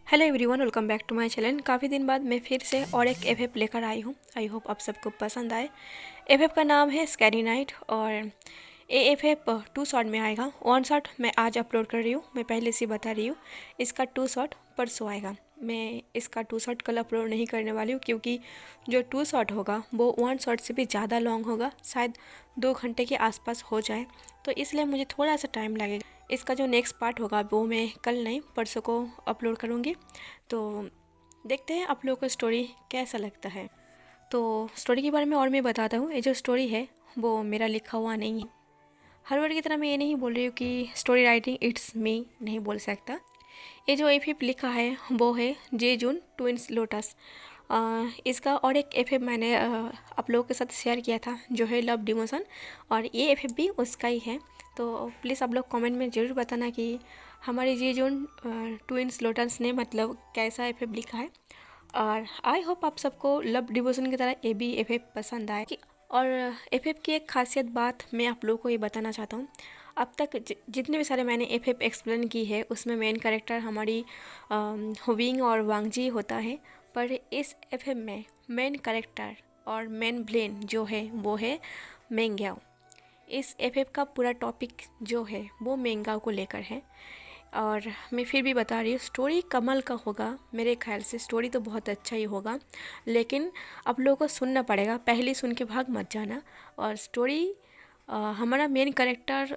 Hello everyone, welcome back to my channel. काफ़ी दिन बाद मैं फिर से और एक एफ लेकर आई हूँ। आई होप आप सबको पसंद आए। एफ का नाम है स्कैरी नाइट और ये एफ 2 शॉट में आएगा। 1 शॉट मैं आज अपलोड कर रही हूँ, मैं पहले से बता रही हूँ। इसका 2 शॉट परसों आएगा। मैं इसका 2 शॉट कल अपलोड नहीं करने वाली हूँ क्योंकि जो 2 शॉट होगा वो 1 शॉट से भी ज़्यादा लॉन्ग होगा, शायद 2 घंटे के आसपास हो जाए, तो इसलिए मुझे थोड़ा सा टाइम लगेगा। इसका जो नेक्स्ट पार्ट होगा वो मैं कल नहीं परसों को अपलोड करूँगी। तो देखते हैं आप लोगों को स्टोरी कैसा लगता है। तो स्टोरी के बारे में और मैं बताता हूँ। ये जो स्टोरी है वो मेरा लिखा हुआ नहीं है। हर बार की तरह मैं ये नहीं बोल रही हूँ कि स्टोरी राइटिंग इट्स मी, नहीं बोल सकता। ये जो एफ लिखा है वो है जे जून ट्विंस लोटस। इसका और एक एफ मैंने आप लोगों के साथ शेयर किया था जो है लव डिमोशन, और ये एफ भी उसका ही है। तो प्लीज़ आप लोग कमेंट में ज़रूर बताना कि हमारे जे जून ट्विंस लोटस ने मतलब कैसा एफ लिखा है। और आई होप आप सबको लव डिवोशन की तरह ये भी एफ पसंद आए। और एफ की एक खासियत बात मैं आप लोगों को ये बताना चाहता हूँ। अब तक जितने भी सारे मैंने एफ एक्सप्लेन की है उसमें मेन कैरेक्टर हमारी विंग और वांगजी होता है, पर इस एफ में मेन कैरेक्टर और मेन विलेन जो है वो है मेंग्याओ। इस एफ का पूरा टॉपिक जो है वो मेंग्याओ को लेकर है। और मैं फिर भी बता रही हूँ, स्टोरी कमाल का होगा। मेरे ख्याल से स्टोरी तो बहुत अच्छा ही होगा, लेकिन आप लोगों को सुनना पड़ेगा, पहले सुन के भाग मत जाना। और स्टोरी हमारा मेन कैरेक्टर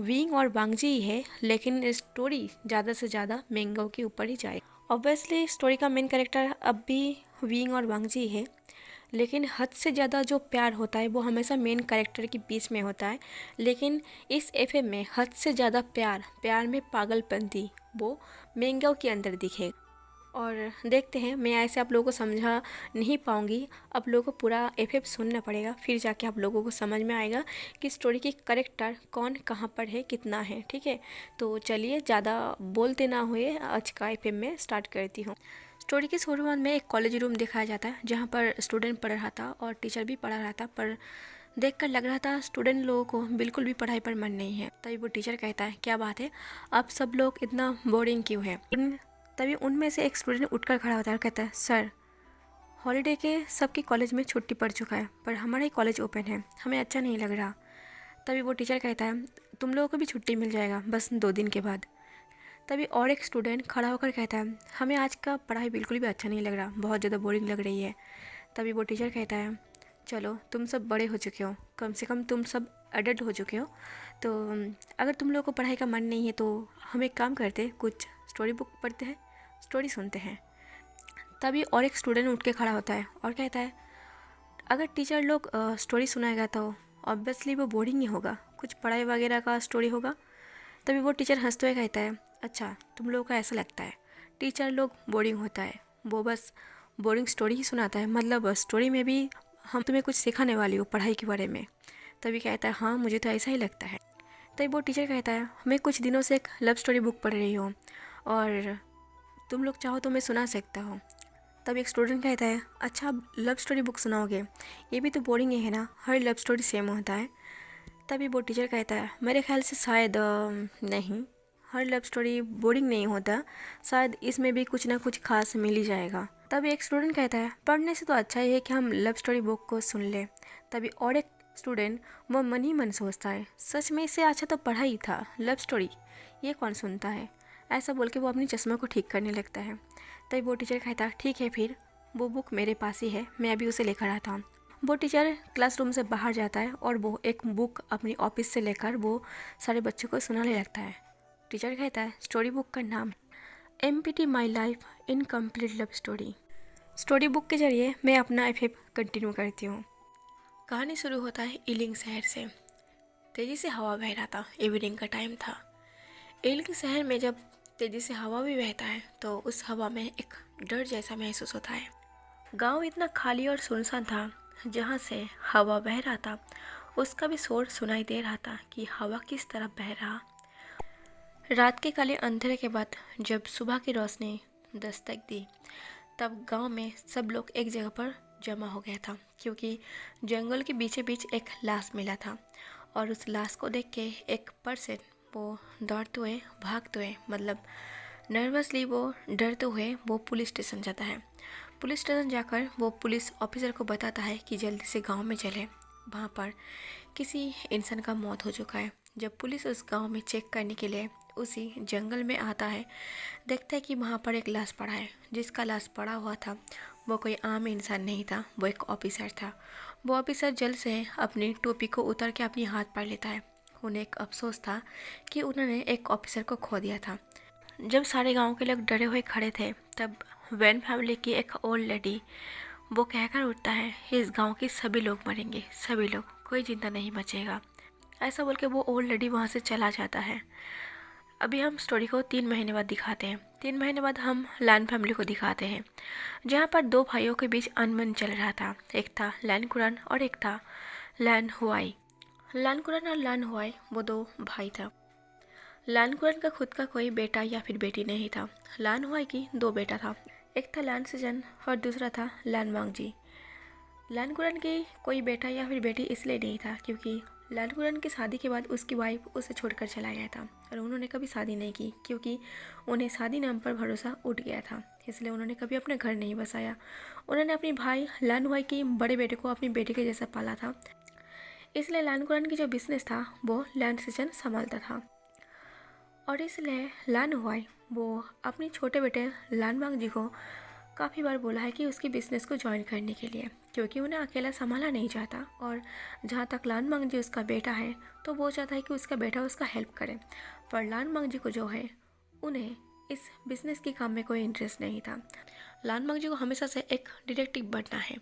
विंग और वांगजी ही है, लेकिन स्टोरी ज़्यादा से ज़्यादा मेंग्याओ के ऊपर ही जाएगी। ऑब्वियसली स्टोरी का मेन कैरेक्टर अब भी विंग और वांगजी है, लेकिन हद से ज़्यादा जो प्यार होता है वो हमेशा मेन कैरेक्टर के बीच में होता है। लेकिन इस एफएम में हद से ज़्यादा प्यार में पागलपंती वो मेंग्याओ के अंदर दिखेगा। और देखते हैं, मैं ऐसे आप लोगों को समझा नहीं पाऊँगी, आप लोगों को पूरा एफएम सुनना पड़ेगा, फिर जाके आप लोगों को समझ में आएगा कि स्टोरी की कैरेक्टर कौन कहाँ पर है, कितना है। ठीक है, तो चलिए ज़्यादा बोलते ना हुए आज का एफएम में स्टार्ट करती हूँ। स्टोरी की शुरुआत में एक कॉलेज रूम दिखाया जाता है जहाँ पर स्टूडेंट पढ़ रहा था और टीचर भी पढ़ा रहा था, पर देखकर लग रहा था स्टूडेंट लोगों को बिल्कुल भी पढ़ाई पर मन नहीं है। तभी वो टीचर कहता है, क्या बात है, आप सब लोग इतना बोरिंग क्यों है। तभी उनमें से एक स्टूडेंट उठकर खड़ा होता है और कहता है, सर हॉलीडे के सबकी कॉलेज में छुट्टी पड़ चुका है, पर हमारा ही कॉलेज ओपन है, हमें अच्छा नहीं लग रहा। तभी वो टीचर कहता है, तुम लोगों को भी छुट्टी मिल जाएगा बस 2 दिन के बाद। तभी और एक स्टूडेंट खड़ा होकर कहता है, हमें आज का पढ़ाई बिल्कुल भी अच्छा नहीं लग रहा, बहुत ज़्यादा बोरिंग लग रही है। तभी वो टीचर कहता है, चलो तुम सब बड़े हो चुके हो, कम से कम तुम सब एडल्ट हो चुके हो, तो अगर तुम लोगों को पढ़ाई का मन नहीं है तो हम एक काम करते, कुछ स्टोरी बुक पढ़ते हैं, स्टोरी सुनते हैं। तभी और एक स्टूडेंट उठ के खड़ा होता है और कहता है, अगर टीचर लोग स्टोरी सुनाएगा तो ऑब्वियसली वो बोरिंग ही होगा, कुछ पढ़ाई वगैरह का स्टोरी होगा। तभी वो टीचर हंसते हुए कहता है, अच्छा तुम लोगों को ऐसा लगता है टीचर लोग बोरिंग होता है, वो बस बोरिंग स्टोरी ही सुनाता है, मतलब स्टोरी में भी हम तुम्हें कुछ सिखाने वाली हो पढ़ाई के बारे में। तभी कहता है, हाँ मुझे तो ऐसा ही लगता है। तभी वो टीचर कहता है, मैं कुछ दिनों से एक लव स्टोरी बुक पढ़ रही हूँ और तुम लोग चाहो तो मैं सुना सकता हूँ। तब एक स्टूडेंट कहता है, अच्छा आप लव स्टोरी बुक सुनाओगे, ये भी तो बोरिंग है ना, हर लव स्टोरी सेम होता है। तभी वो टीचर कहता है, मेरे ख्याल से शायद नहीं, हर लव स्टोरी बोरिंग नहीं होता, शायद इसमें भी कुछ ना कुछ खास मिल ही जाएगा। तभी एक स्टूडेंट कहता है, पढ़ने से तो अच्छा ही है कि हम लव स्टोरी बुक को सुन ले। तभी और एक स्टूडेंट वो मन ही मन सोचता है, सच में इससे अच्छा तो पढ़ा ही था, लव स्टोरी ये कौन सुनता है। ऐसा बोल के वो अपनी चश्मा को ठीक करने लगता है। तभी वो टीचर कहता है, ठीक है फिर, वो बुक मेरे पास ही है, मैं अभी उसे लेकर आता हूँ। वो टीचर क्लासरूम से बाहर जाता है और वो एक बुक अपनी ऑफिस से लेकर वो सारे बच्चों को सुनाने लगता है। टीचर कहता है, स्टोरी बुक का नाम MPT my life incomplete love story. Story book के जरिए मैं अपना एफ कंटिन्यू करती हूँ। कहानी शुरू होता है ईलिंग शहर से। तेज़ी से हवा बह रहा था, इवनिंग का टाइम था। ईलिंग शहर में जब तेज़ी से हवा भी बहता है तो उस हवा में एक डर जैसा महसूस होता है। गांव इतना खाली और सुनसान था, जहाँ से हवा बह रहा था उसका भी शोर सुनाई दे रहा था कि हवा किस तरफ बह रहा। रात के काले अंधेरे के बाद जब सुबह की रोशनी दस्तक दी, तब गांव में सब लोग एक जगह पर जमा हो गया था, क्योंकि जंगल के बीचे बीच एक लाश मिला था। और उस लाश को देख के एक पर्सन वो दौड़ते हुए भागते हुए, मतलब नर्वसली वो डरते हुए वो पुलिस स्टेशन जाता है। पुलिस स्टेशन जाकर वो पुलिस ऑफिसर को बताता है कि जल्दी से गांव में चले, वहाँ पर किसी इंसान का मौत हो चुका है। जब पुलिस उस गांव में चेक करने के लिए उसी जंगल में आता है, देखता है कि वहाँ पर एक लाश पड़ा है। जिसका लाश पड़ा हुआ था वो कोई आम इंसान नहीं था, वो एक ऑफिसर था। वो ऑफिसर जल्द से अपनी टोपी को उतार के अपनी हाथ पर लेता है। उन्हें एक अफसोस था कि उन्होंने एक ऑफिसर को खो दिया था। जब सारे गांव के लोग डरे हुए खड़े थे, तब वैन फैमिली की एक ओल्ड लेडी वो कहकर उठता है, इस गांव के सभी लोग मरेंगे, सभी लोग, कोई जिंदा नहीं बचेगा। ऐसा बोल के वो ओल्ड लेडी वहाँ से चला जाता है। अभी हम स्टोरी को 3 महीने बाद दिखाते हैं। 3 महीने बाद हम लैन फैमिली को दिखाते हैं, जहाँ पर 2 भाइयों के बीच अनबन चल रहा था। एक था लैन कुरान और एक था लैन हुआई। लैन कुरान और लैन हुआई वो 2 भाई था। लैन कुरान का खुद का कोई बेटा या फिर बेटी नहीं था। लैन हुआई की 2 बेटा था, एक था लैन सिजन और दूसरा था लैन वांगजी। लैन कुरान की कोई बेटा या फिर बेटी इसलिए नहीं था क्योंकि लैन कुरान की शादी के बाद उसकी वाइफ उसे छोड़कर चला गया था और उन्होंने कभी शादी नहीं की क्योंकि उन्हें शादी नाम पर भरोसा उठ गया था। इसलिए उन्होंने कभी अपने घर नहीं बसाया। उन्होंने अपने भाई लैन हुआई के बड़े बेटे को अपनी बेटी के जैसा पाला था। इसलिए लैन कुरान की जो बिजनेस था वो लैन सिजन संभालता था। और इसलिए लैन हुआई वो अपने छोटे बेटे लैन वांगजी को काफ़ी बार बोला है कि उसकी बिज़नेस को ज्वाइन करने के लिए, क्योंकि उन्हें अकेला संभाला नहीं चाहता। और जहाँ तक लान मांगजी उसका बेटा है तो वो चाहता है कि उसका बेटा उसका हेल्प करे। पर लान मांगजी को जो है उन्हें इस बिज़नेस के काम में कोई इंटरेस्ट नहीं था। लान मांगजी को हमेशा से एक डिटेक्टिव बनना है,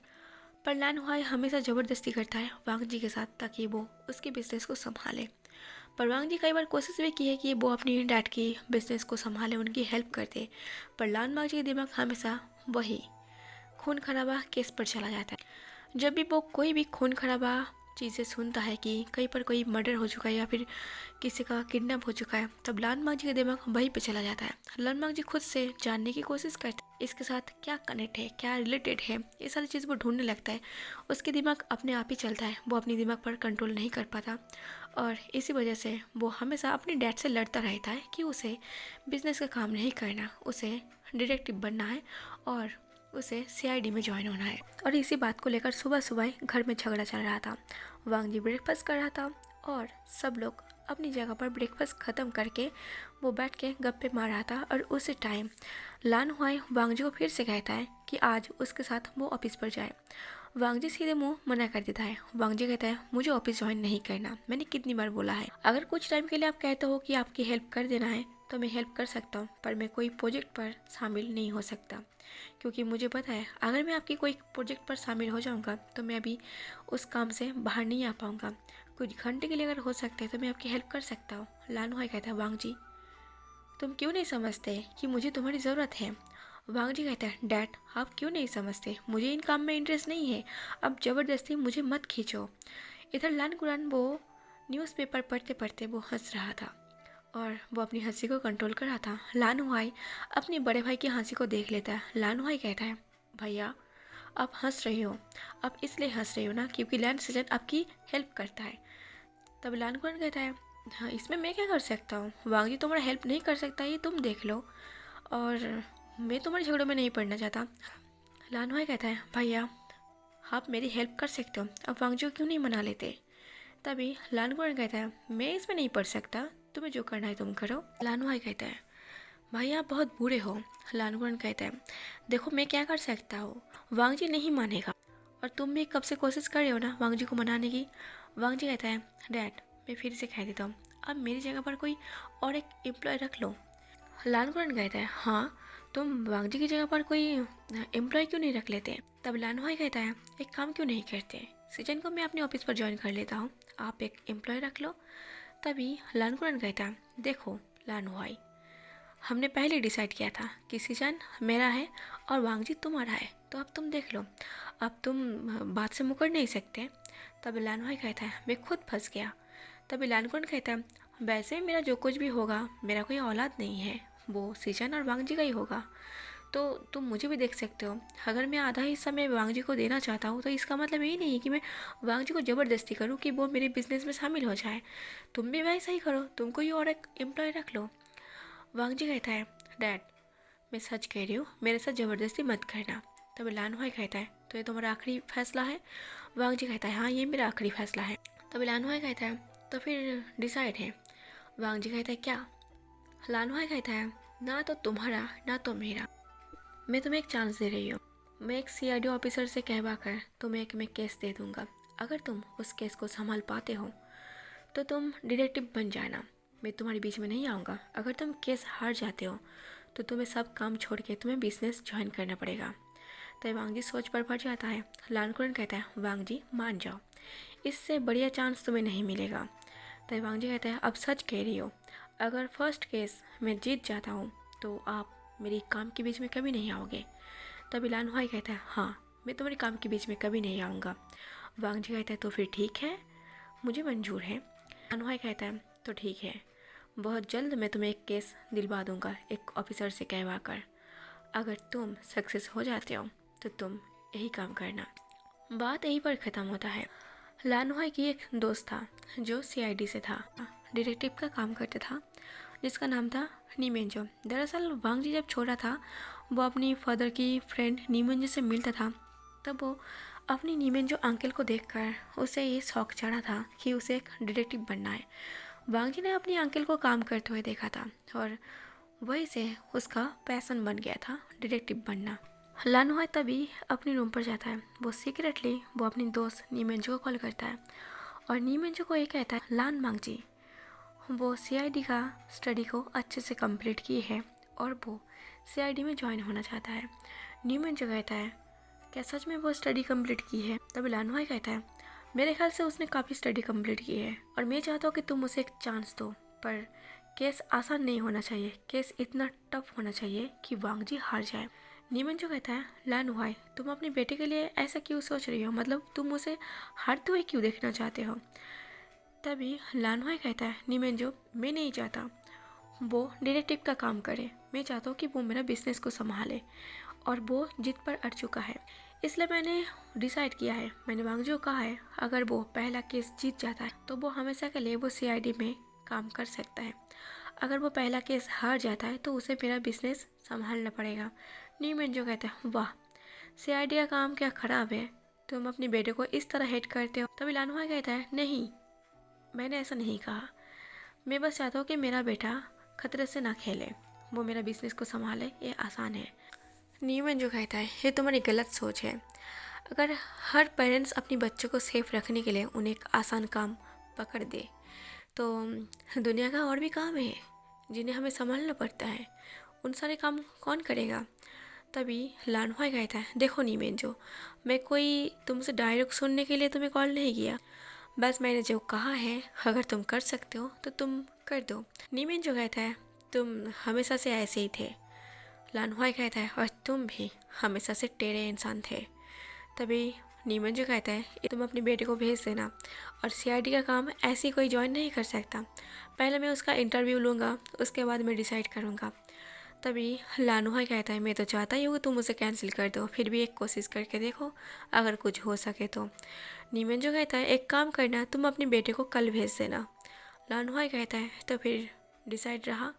पर लैन हुआई हमेशा ज़बरदस्ती करता है वांगजी के साथ ताकि वो उसकी बिज़नेस को संभाले। पर वांगजी कई बार कोशिश भी की है कि वो अपनी डैड की बिज़नेस को संभाले, उनकी हेल्प करते। पर लान मांगजी का दिमाग हमेशा वही खून खराबा केस पर चला जाता है। जब भी वो कोई भी खून खराबा चीज़ें सुनता है कि कहीं पर कोई मर्डर हो चुका है या फिर किसी का किडनैप हो चुका है, तब लान मांगजी का दिमाग वहीं पे चला जाता है। लान मांगजी खुद से जानने की कोशिश करता है इसके साथ क्या कनेक्ट है, क्या रिलेटेड है, ये सारी चीज़ वो ढूंढने लगता है। उसके दिमाग अपने आप ही चलता है, वो अपने दिमाग पर कंट्रोल नहीं कर पाता। और इसी वजह से वो हमेशा अपने डैड से लड़ता रहता है कि उसे बिज़नेस का काम नहीं करना, उसे डिटेक्टिव बनना है और उसे सीआईडी में ज्वाइन होना है। और इसी बात को लेकर सुबह सुबह घर में झगड़ा चल रहा था। वांगजी ब्रेकफास्ट कर रहा था और सब लोग अपनी जगह पर ब्रेकफास्ट ख़त्म करके वो बैठ के गप्पे मार रहा था। और उसी टाइम लान हुआई वांगजी को फिर से कहता है कि आज उसके साथ वो ऑफिस पर जाए। वांगजी सीधे मुंह मना कर देता है। वांगजी कहता है, मुझे ऑफिस ज्वाइन नहीं करना, मैंने कितनी बार बोला है। अगर कुछ टाइम के लिए आप कहते हो कि आपकी हेल्प कर देना है तो मैं हेल्प कर सकता हूँ, पर मैं कोई प्रोजेक्ट पर शामिल नहीं हो सकता क्योंकि मुझे पता है अगर मैं आपकी कोई प्रोजेक्ट पर शामिल हो जाऊँगा तो मैं अभी उस काम से बाहर नहीं आ पाऊँगा। कुछ घंटे के लिए अगर हो सकते हैं तो मैं आपकी हेल्प कर सकता हूँ। लान हुआई कहता है, वांगजी तुम क्यों नहीं समझते कि मुझे तुम्हारी ज़रूरत है। वांगजी कहता है, डैड आप क्यों नहीं समझते, मुझे इन काम में इंटरेस्ट नहीं है, अब ज़बरदस्ती मुझे मत खींचो। इधर लान कुरान वो न्यूज़पेपर पढ़ते पढ़ते वो हंस रहा था और वो अपनी हंसी को कंट्रोल कर रहा था। लान हुआई अपने बड़े भाई की हंसी को देख लेता है। लान हुआई कहता है, भैया आप हंस रही हो, आप इसलिए हंस रही हो ना क्योंकि लैन सीजन आपकी हेल्प करता है। तब लान कुरान कहता है, हाँ इसमें मैं क्या कर सकता हूँ, वांगजी तुम्हारा हेल्प नहीं कर सकता, ये तुम देख लो, और मैं तुम्हारे झगड़ों में नहीं पड़ना चाहता। लान हुआई कहता है, भैया आप मेरी हेल्प कर सकते हो, अब वांगजी को क्यों नहीं मना लेते। तभी लान कुरान कहता है, मैं इसमें नहीं पढ़ सकता, तुम्हें जो करना है तुम करो। लान हुआई कहता है, भाई आप बहुत बुरे हो। लान कुरान कहता है, देखो मैं क्या कर सकता हूँ, वांगजी नहीं मानेगा और तुम भी कब से कोशिश कर रहे हो ना वांगजी को मनाने की। वांगजी कहता है, डैड मैं फिर से कह देता हूँ, अब मेरी जगह पर कोई और एक एम्प्लॉय रख लो। लान कुरान कहता है, हाँ तुम वांगजी की जगह पर कोई एम्प्लॉय क्यों नहीं रख लेते। तब लान हुआई कहता है, एक काम क्यों नहीं करते, सीजन को मैं अपने ऑफिस पर ज्वाइन कर लेता हूँ, आप एक एम्प्लॉय रख लो। तभी लान कुरान कहता है, देखो लान हुआई हमने पहले डिसाइड किया था कि सीजन मेरा है और वांगजी तुम्हारा है, तो अब तुम देख लो, अब तुम बात से मुकर नहीं सकते। तब लान हुआई कहता है, मैं खुद फंस गया। तभी लान कुरान कहता है, वैसे मेरा जो कुछ भी होगा मेरा कोई औलाद नहीं है, वो सीजन और वांगजी का ही होगा, तो तुम मुझे भी देख सकते हो। अगर मैं आधा हिस्सा मैं वांगजी को देना चाहता हूँ तो इसका मतलब यही नहीं है कि मैं वांगजी को ज़बरदस्ती करूँ कि वो मेरे बिजनेस में शामिल हो जाए। तुम भी वैसा ही करो, तुम कोई और एक एम्प्लॉय रख लो। वांगजी कहता है, डैड मैं सच कह रही हूँ, मेरे साथ ज़बरदस्ती मत करना। तब लान हुआई कहता है तो ये तुम्हारा आखिरी फैसला है? वांग जी कहता है हाँ ये मेरा आखिरी फैसला है। तब लान हुआई कहता है तो फिर डिसाइड है। वांग जी कहता है क्या? लान हुआई कहता है ना तो तुम्हारा ना तो मेरा, मैं तुम्हें एक चांस दे रही हूँ। मैं एक सीआईडी ऑफिसर से कहवा कर तुम्हें एक मैं केस दे दूंगा। अगर तुम उस केस को संभाल पाते हो तो तुम डिटेक्टिव बन जाना, मैं तुम्हारे बीच में नहीं आऊँगा। अगर तुम केस हार जाते हो तो तुम्हें सब काम छोड़ के तुम्हें बिजनेस ज्वाइन करना पड़ेगा। तो वांग जी सोच पर पड़ जाता है। लान कुरन कहता है वांग जी मान जाओ, इससे बढ़िया चांस तुम्हें नहीं मिलेगा। तो वांग जी कहता है अब सच कह रही हो, अगर फर्स्ट केस मैं जीत जाता हूँ तो आप मेरी काम के बीच में कभी नहीं आओगे? तभी लान हुआई कहता है हाँ मैं तुम्हारे काम के बीच में कभी नहीं आऊँगा। वांग जी कहता है तो फिर ठीक है, मुझे मंजूर है। लान हुआई कहता है तो ठीक है, बहुत जल्द मैं तुम्हें एक केस दिलवा दूंगा एक ऑफिसर से कहवा कर। अगर तुम सक्सेस हो जाते हो तो तुम यही काम करना। बात यहीं पर ख़त्म होता है। लान हुआई की एक दोस्त था जो सीआईडी से था, डिटेक्टिव का काम करता था, जिसका नाम था नीमेंजो। दरअसल वांग जी जब छोटा था वो अपनी फादर की फ्रेंड नीमेंजो से मिलता था। तब वो अपनी नीमेंजो अंकल को देखकर उसे ये शौक चढ़ा था कि उसे एक डिटेक्टिव बनना है। वांग जी ने अपने अंकल को काम करते हुए देखा था और वही से उसका पैशन बन गया था डिटेक्टिव बनना। लान हुआई तभी अपनी रूम पर जाता है। वो सीक्रेटली वो अपनी दोस्त नीमेंजो को कॉल करता है और नीमेंजो को ये कहता है लान मांग जी वो सीआईडी का स्टडी को अच्छे से कंप्लीट की है और वो सीआईडी में ज्वाइन होना चाहता है। नीमेंजो कहता है क्या सच में वो स्टडी कंप्लीट की है? तभी लान हुआई कहता है मेरे ख्याल से उसने काफ़ी स्टडी कंप्लीट की है और मैं चाहता हूँ कि तुम उसे एक चांस दो, पर केस आसान नहीं होना चाहिए, केस इतना टफ होना चाहिए कि वांग जी हार जाए। नीमेंजो कहता है लान हुआई तुम अपने बेटे के लिए ऐसा क्यों सोच रही हो, मतलब तुम उसे हारते हुए क्यों देखना चाहते हो? तभी लान हुआई कहता है नीमेंजो मैं नहीं चाहता वो डिटेक्टिव का काम करे, मैं चाहता हूँ कि वो मेरा बिजनेस को संभाले और वो जिद पर अड़ चुका है, इसलिए मैंने डिसाइड किया है, मैंने वांग जी को कहा है अगर वो पहला केस जीत जाता है तो वो हमेशा के लिए वो सीआईडी में काम कर सकता है। अगर वो पहला केस हार जाता है तो उसे मेरा बिजनेस संभालना पड़ेगा। नीमेंजो कहता है वाह सीआईडी का काम क्या खराब है, तुम अपने बेटे को इस तरह हेट करते हो। तभी लान हुआई कहता है नहीं मैंने ऐसा नहीं कहा, मैं बस चाहता हूँ कि मेरा बेटा खतरे से ना खेले, वो मेरा बिजनेस को संभाले, ये आसान है। नीमेंजो कहता है ये तुम्हारी गलत सोच है। अगर हर पेरेंट्स अपने बच्चों को सेफ रखने के लिए उन्हें एक आसान काम पकड़ दे तो दुनिया का और भी काम है जिन्हें हमें संभालना पड़ता है, उन सारे काम कौन करेगा? तभी लान हुआई कहता है देखो नीमेंजो मैं कोई तुमसे डायरेक्ट सुनने के लिए तुम्हें कॉल नहीं किया, बस मैंने जो कहा है अगर तुम कर सकते हो तो तुम कर दो। नीमेंजो कहता है तुम हमेशा से ऐसे ही थे। लान हुआई कहता है और तुम भी हमेशा से टेढ़े इंसान थे। तभी नीमेंजो कहता है तुम अपने बेटे को भेज देना और सीआईडी का काम ऐसी कोई ज्वाइन नहीं कर सकता, पहले मैं उसका इंटरव्यू लूँगा उसके बाद मैं डिसाइड करूँगा। तभी लान हुआई कहता है मैं तो चाहता ही हूँ कि तुम उसे कैंसिल कर दो, फिर भी एक कोशिश करके देखो अगर कुछ हो सके तो। नीमेंजो कहता है एक काम करना तुम अपने बेटे को कल भेज देना। लान हुआई कहता है तो फिर डिसाइड रहा।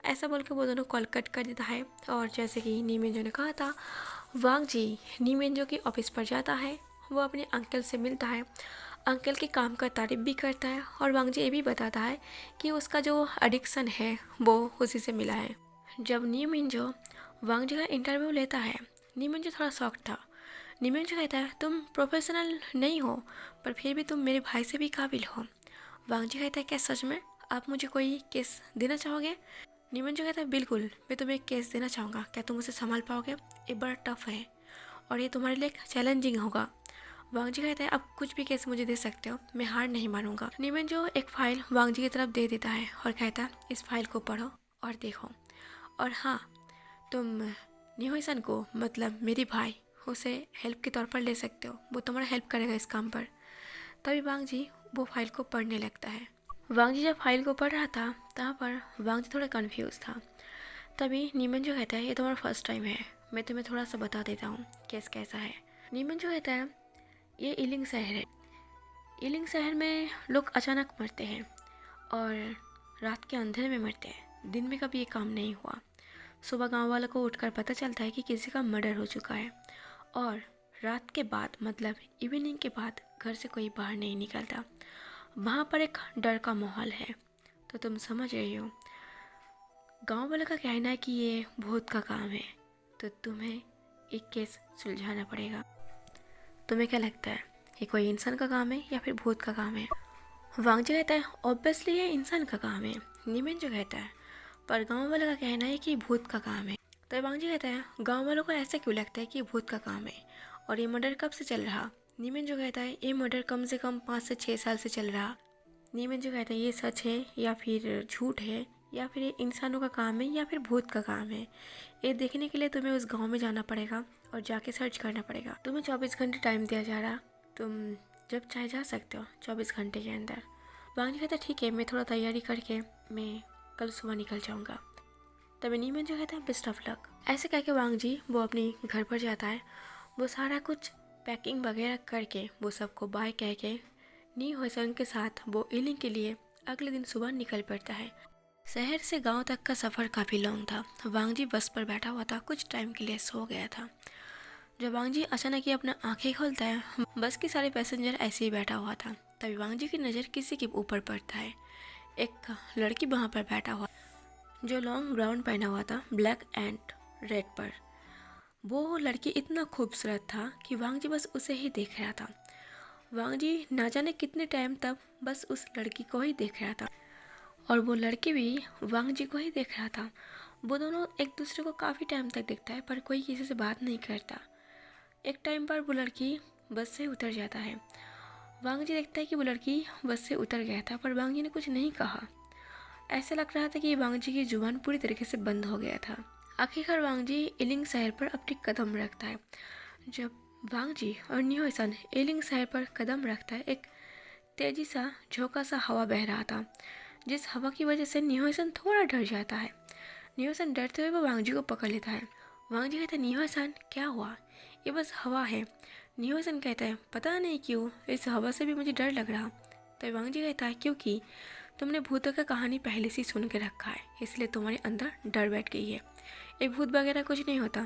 ऐसा बोल के वो दोनों कॉल कट कर देता है और जैसे कि नीमेंजो ने कहा था वांग जी नीमेंजो की ऑफिस पर जाता है, वो अपने अंकल से मिलता है, अंकल के काम का तारीफ भी करता है और वांग जी ये भी बताता है कि उसका जो एडिक्शन है वो उसी से मिला है। जब नीमेंजो वांग जी का इंटरव्यू लेता है नीमेंजो थोड़ा शॉक था। नीमेंजो कहता है तुम प्रोफेशनल नहीं हो पर फिर भी तुम मेरे भाई से भी काबिल हो। वांग जी कहता है क्या सच में आप मुझे कोई केस देना चाहोगे? नीमेंजो कहता है बिल्कुल मैं तुम्हें एक केस देना चाहूँगा, क्या तुम उसे संभाल पाओगे? ये बड़ा टफ है और ये तुम्हारे लिए चैलेंजिंग होगा। वांग जी कहता है अब कुछ भी केस मुझे दे सकते हो, मैं हार नहीं मानूंगा। नीमेंजो एक फाइल वांग जी की तरफ दे देता है और कहता है इस फाइल को पढ़ो और देखो, और हाँ तुम निहोई-सन को मतलब मेरी भाई उसे हेल्प के तौर पर ले सकते हो, वो तुम्हारा हेल्प करेगा इस काम पर। तभी वांग जी वो फाइल को पढ़ने लगता है। वांग जी जब फाइल को पढ़ रहा था तहाँ पर वांग जी थोड़ा कन्फ्यूज़ था। तभी नीमेंजो कहता है ये तुम्हारा फर्स्ट टाइम है, मैं तुम्हें थोड़ा सा बता देता हूँ केस कैसा है। नीमेंजो कहता है ये इलिंग शहर है, इलिंग शहर में लोग अचानक मरते हैं और रात के अंधेरे में मरते हैं, दिन में कभी ये काम नहीं हुआ। सुबह गांव वालों को उठकर पता चलता है कि किसी का मर्डर हो चुका है और रात के बाद मतलब इवनिंग के बाद घर से कोई बाहर नहीं निकलता। वहाँ पर एक डर का माहौल है। तो तुम समझ रही हो, गांव वालों का कहना है कि ये भूत का काम है, तो तुम्हें एक केस सुलझाना पड़ेगा। तुम्हें क्या लगता है, ये कोई इंसान का काम है या फिर भूत का काम है? वांगजी कहता है ऑब्वियसली ये इंसान का काम है। नीमेन जो कहता है पर गांव वालों का कहना है कि भूत का काम है। तो वांगजी कहता है गांव वालों को ऐसा क्यों लगता है कि भूत का काम है और ये मर्डर कब से चल रहा? नीमेन जो कहता है ये मर्डर कम से कम 5 से 6 साल से चल रहा। नीमेन जो कहता है ये सच है या फिर झूठ है या फिर ये इंसानों का काम है या फिर भूत का काम है, ये देखने के लिए तुम्हें उस गांव में जाना पड़ेगा और जाके सर्च करना पड़ेगा। तुम्हें 24 घंटे टाइम दिया जा रहा, तुम जब चाहे जा सकते हो 24 घंटे के अंदर। वांगजी कहता है ठीक है, मैं थोड़ा तैयारी करके मैं कल सुबह निकल जाऊँगा। तभी नीमेन जो कहता है बेस्ट ऑफ लक। ऐसे कह के वांगजी वो अपनी घर पर जाता है। वो सारा कुछ पैकिंग वगैरह करके वो सबको बाय कह के नी होसन के साथ वो इलिंग के लिए अगले दिन सुबह निकल पड़ता है। शहर से गांव तक का सफ़र काफ़ी लॉन्ग था। वांगजी बस पर बैठा हुआ था, कुछ टाइम के लिए सो गया था। जब वांगजी अचानक ही अपना आंखें खोलता है, बस के सारे पैसेंजर ऐसे ही बैठा हुआ था। तभी वांगजी की नज़र किसी के ऊपर पड़ता है। एक लड़की वहाँ पर बैठा हुआ जो लॉन्ग गाउन पहना हुआ था ब्लैक एंड रेड पर। वो लड़की इतना खूबसूरत था कि वांगजी बस उसे ही देख रहा था। वांगजी ना जाने कितने टाइम तक बस उस लड़की को ही देख रहा था और वो लड़की भी वांगजी को ही देख रहा था। वो दोनों एक दूसरे को काफ़ी टाइम तक देखता है पर कोई किसी से बात नहीं करता। एक टाइम पर वो लड़की बस से उतर जाता है। वांगजी देखता है कि वो लड़की बस से उतर गया था पर वांगजी ने कुछ नहीं कहा। ऐसा लग रहा था कि वांगजी की जुबान पूरी तरीके से बंद हो गया था। आखिरकार वांगजी इलिंग शहर पर अपनी कदम रखता है। जब वांगजी और न्योसन इलिंग शहर पर कदम रखता है, एक तेजी सा झोंका सा हवा बह रहा था, जिस हवा की वजह से न्योसन थोड़ा डर जाता है। न्योसन डरते हुए वो वांगजी को पकड़ लेता है। वांगजी कहता है न्योसन क्या हुआ, ये बस हवा है। न्योसन कहता है पता नहीं क्यों इस हवा से भी मुझे डर लग रहा। तो वांगजी कहता है क्योंकि तुमने भूतों का कहानी पहले से सुन के रखा है, इसलिए तुम्हारे अंदर डर बैठ गई है। एक भूत वगैरह कुछ नहीं होता।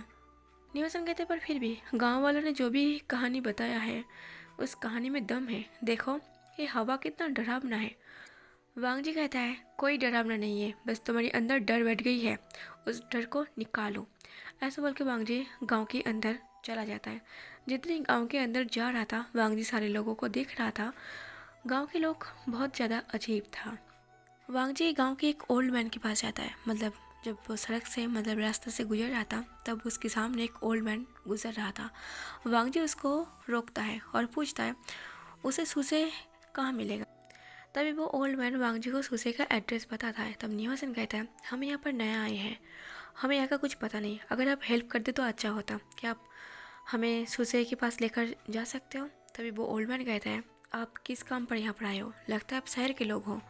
न्योसन कहते पर फिर भी गांव वालों ने जो भी कहानी बताया है उस कहानी में दम है। देखो ये हवा कितना डरावना है। वांगजी कहता है कोई डरावना नहीं है, बस तुम्हारे अंदर डर बैठ गई है, उस डर को निकालो। ऐसा बोल के वांगजी गाँव के अंदर चला जाता है। जितनी गाँव के अंदर जा रहा था वांगजी सारे लोगों को देख रहा था। गांव के लोग बहुत ज़्यादा अजीब था। वांगजी गांव के एक ओल्ड मैन के पास जाता है। मतलब जब वो सड़क से मतलब रास्ते से गुजर रहा था तब उसके सामने एक ओल्ड मैन गुजर रहा था। वांगजी उसको रोकता है और पूछता है उसे सूसे कहाँ मिलेगा। तभी वो ओल्ड मैन वांगजी को सूसे का एड्रेस बताता है। तब न्योसन कहता है हम यहाँ पर नया आए हैं, हमें यहाँ का कुछ पता नहीं, अगर आप हेल्प कर दे तो अच्छा होता, क्या आप हमें सूसे के पास लेकर जा सकते हो? तभी वो ओल्ड मैन कहता है आप किस काम पर यहाँ पर आए हो, लगता है आप शहर के लोग हो।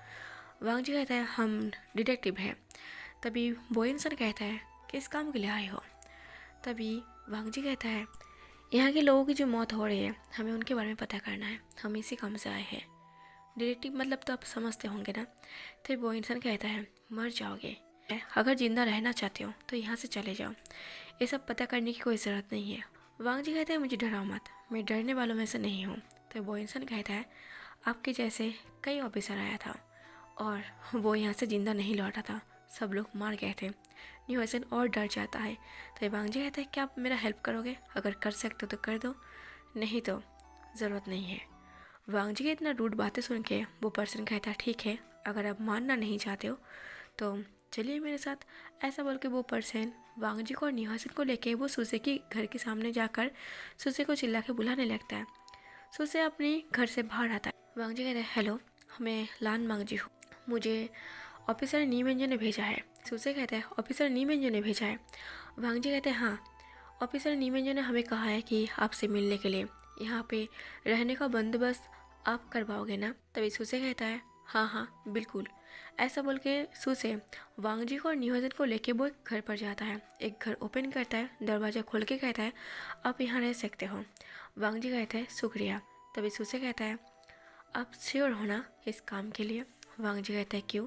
वांगजी कहता है हम डिटेक्टिव हैं। तभी बोयनसन कहता है किस काम के लिए आए हो? तभी वांगजी कहता है यहाँ के लोगों की जो मौत हो रही है हमें उनके बारे में पता करना है, हम इसी काम से आए हैं। डिटेक्टिव मतलब तो आप समझते होंगे ना। तभी बोयनसन कहता है मर जाओगे, अगर जिंदा रहना चाहते हो तो यहाँ से चले जाओ, ये सब पता करने की कोई ज़रूरत नहीं है। वांगजी कहता है मुझे डराओ मत, मैं डरने वालों में से नहीं हूँ। तो बोयनसन कहता है आपके जैसे कई ऑफिसर आया था और वो यहाँ से ज़िंदा नहीं लौटा था, सब लोग मार गए थे। न्योसन और डर जाता है। तो वांगजी कहता है क्या आप मेरा हेल्प करोगे, अगर कर सकते हो तो कर दो, नहीं तो ज़रूरत नहीं है। वांगजी की इतना रूड बातें सुन के वो पर्सन कहता है ठीक है, अगर आप मानना नहीं चाहते हो तो चलिए मेरे साथ। ऐसा बोल के वो पर्सन वांगजी को और न्योसन को लेके वो सूसे के घर के सामने जाकर सूसे को चिल्ला के बुलाने लगता है। सूसे अपने घर से बाहर आता है। वांगजी कहता है हेलो, मैं लान वांगजी हूँ, मुझे ऑफिसर नीमेंजो ने भेजा है। सूसे कहता है ऑफिसर नीमेंजो ने भेजा है? वांगजी कहते हैं हाँ, ऑफिसर नीमेंजो ने हमें कहा है कि आपसे मिलने के लिए, यहाँ पे रहने का बंदोबस्त आप करवाओगे ना? तभी सूसे कहता है हाँ हाँ बिल्कुल। ऐसा बोल के सूसे वांगजी को और न्योसन को लेके वो एक घर पर जाता है। एक घर ओपन करता है, दरवाज़ा खोल के कहता है आप यहाँ रह सकते हो। वांगजी कहता है शुक्रिया। तभी सूसे कहता है आप श्योर हो ना इस काम के लिए? वांगजी कहता है क्यों?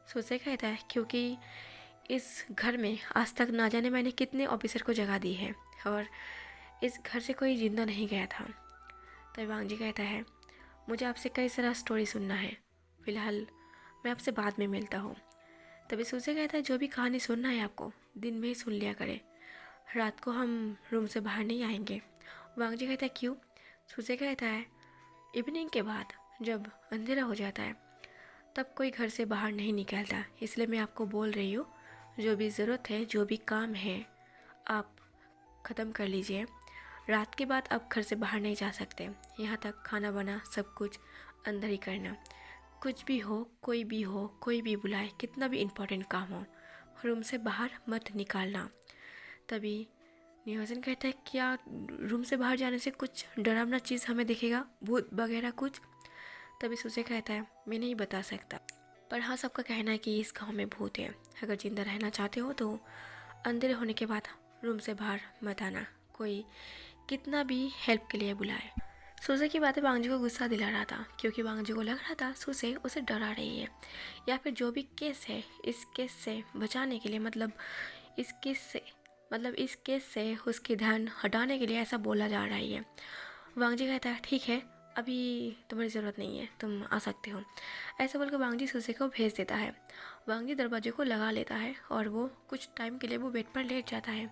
सूसे कहता है क्योंकि इस घर में आज तक ना जाने मैंने कितने ऑफिसर को जगा दी है और इस घर से कोई जिंदा नहीं गया था। तभी वांग जी कहता है, मुझे आपसे कई सारा स्टोरी सुनना है, फ़िलहाल मैं आपसे बाद में मिलता हूँ। तभी सूजे कहता है, जो भी कहानी सुनना है आपको दिन में ही सुन लिया करे, रात को हम रूम से बाहर नहीं आएंगे। वांग जी कहता है, क्यों? सूजे कहता है, इवनिंग के बाद जब अंधेरा हो जाता है तब कोई घर से बाहर नहीं निकलता, इसलिए मैं आपको बोल रही हूँ, जो भी ज़रूरत है, जो भी काम है आप ख़त्म कर लीजिए। रात के बाद आप घर से बाहर नहीं जा सकते, यहाँ तक खाना बना सब कुछ अंदर ही करना। कुछ भी हो, कोई भी हो, कोई भी बुलाए, कितना भी इम्पोर्टेंट काम हो, रूम से बाहर मत निकालना। तभी नियोजन कहता है, क्या रूम से बाहर जाने से कुछ डरावना चीज़ हमें दिखेगा, भूत वगैरह कुछ? तभी सूजे कहता है, मैं नहीं बता सकता, पर हाँ सबका कहना है कि इस गांव में भूत है। अगर जिंदा रहना चाहते हो तो अंधेरे होने के बाद रूम से बाहर मत आना, कोई कितना भी हेल्प के लिए बुलाए। सूजे की बातें वांग जी को गुस्सा दिला रहा था, क्योंकि वांग जी को लग रहा था सूजे उसे डरा रही है, या फिर जो भी केस है इस केस से बचाने के लिए, इस केस से उसकी ध्यान हटाने के लिए ऐसा बोला जा रहा है। वांग जी कहता है, ठीक है, अभी तुम्हारी ज़रूरत नहीं है, तुम आ सकते हो। ऐसा बोलकर वांग जी सूजे को भेज देता है। वांग जी दरवाजे को लगा लेता है और वो कुछ टाइम के लिए वो बेड पर लेट जाता है।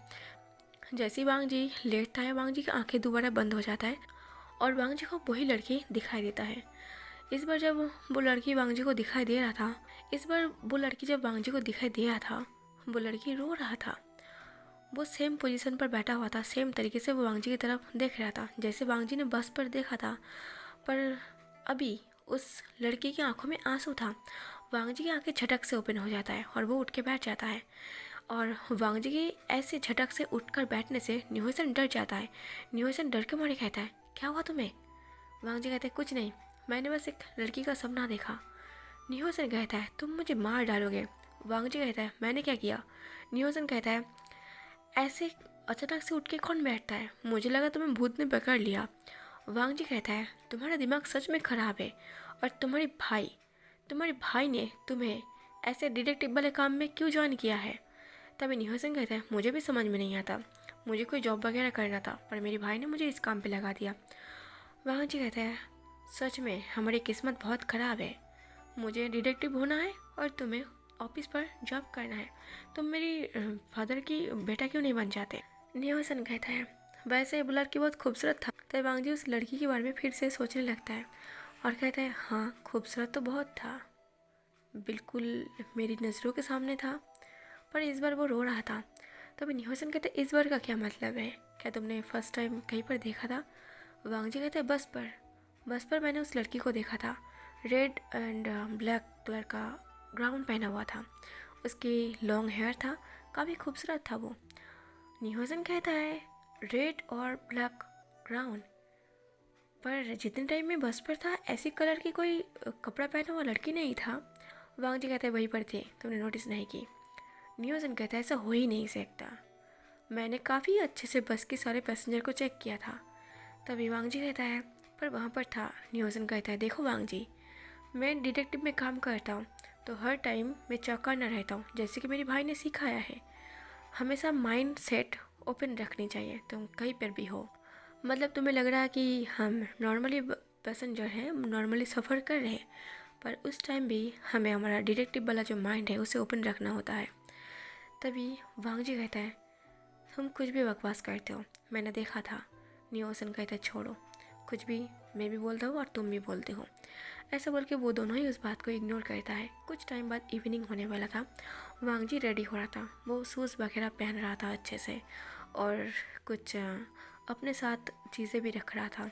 जैसे ही वांग जी लेटता है, वांग जी की आंखें दोबारा बंद हो जाता है और वांग जी को वही लड़की दिखाई देता है। इस बार जब वो लड़की वांग जी को दिखाई दे रहा था वो लड़की रो रहा था। वो सेम पोजीशन पर बैठा हुआ था, सेम तरीके से वो वांग जी की तरफ देख रहा था जैसे वांग जी ने बस पर देखा था, पर अभी उस लड़की की आंखों में आंसू था। वांग जी की आंखें झटक से ओपन हो जाता है और वो उठ के बैठ जाता है, और वांग जी की ऐसे झटक से उठकर बैठने से निहोसन डर जाता है। निहोसन डर के मारे कहता है, क्या हुआ तुम्हें? वांग जी कहते हैं, कुछ नहीं, मैंने बस एक लड़की का सपना देखा। निहोसन कहता है, तुम मुझे मार डालोगे। वांग जी कहता है, मैंने क्या किया? निहोसन कहता है, ऐसे अचानक से उठ के कौन बैठता है, मुझे लगा तुम्हें भूत ने पकड़ लिया। वांग जी कहता है, तुम्हारा दिमाग सच में ख़राब है, और तुम्हारे भाई ने तुम्हें ऐसे डिटेक्टिव वाले काम में क्यों ज्वाइन किया है? तभी निहोसन कहता है, मुझे भी समझ में नहीं आता, मुझे कोई जॉब वगैरह करना था, पर मेरे भाई ने मुझे इस काम पे लगा दिया। वांग जी कहता है, सच में हमारी किस्मत बहुत ख़राब है, मुझे डिटेक्टिव होना है और तुम्हें ऑफिस पर जॉब करना है, तुम मेरी फादर की बेटा क्यों नहीं बन जाते? निहोसन कहता है, वैसे वो लड़की बहुत खूबसूरत था। तब वांग जी उस लड़की के बारे में फिर से सोचने लगता है और कहता है, हाँ खूबसूरत तो बहुत था, बिल्कुल मेरी नज़रों के सामने था, पर इस बार वो रो रहा था। तभी निहोसन कहते हैं, इस बार का क्या मतलब है, क्या तुमने फर्स्ट टाइम कहीं पर देखा था? वांग जी कहते हैं, बस पर मैंने उस लड़की को देखा था, रेड एंड ब्लैक कलर का ग्राउन पहना हुआ था, उसकी लॉन्ग हेयर था, काफ़ी खूबसूरत था वो। निहोसन कहता है, रेड और ब्लैक ग्राउन, पर जितने टाइम में बस पर था ऐसी कलर की कोई कपड़ा पहना हुआ लड़की नहीं था। वांग जी कहता है, वहीं पर थे, तुमने नोटिस नहीं की। निहोसन कहता है, ऐसा हो ही नहीं सकता, मैंने काफ़ी अच्छे से बस के सारे पैसेंजर को चेक किया था। तभी वांग जी कहता है, पर वहाँ पर था। निहोसन कहता है, देखो वांग जी, मैं डिटेक्टिव में काम करता हूँ तो हर टाइम मैं चौकन्ना रहता हूँ, जैसे कि मेरे भाई ने सिखाया है, हमेशा माइंड सेट ओपन रखनी चाहिए, तुम कहीं पर भी हो। मतलब तुम्हें लग रहा है कि हम नॉर्मली पैसेंजर हैं, नॉर्मली सफ़र कर रहे हैं, पर उस टाइम भी हमें हमारा डिटेक्टिव वाला जो माइंड है उसे ओपन रखना होता है। तभी वांग जी कहता है, तुम कुछ भी बकवास करते हो, मैंने देखा था। निहोसन कहता है, छोड़ो, कुछ भी मैं भी बोलता हूँ और तुम भी बोलते हो। ऐसा बोल के वो दोनों ही उस बात को इग्नोर करता है। कुछ टाइम बाद इवनिंग होने वाला था, वांग जी रेडी हो रहा था, वो शूज़ वगैरह पहन रहा था अच्छे से, और कुछ अपने साथ चीज़ें भी रख रहा था।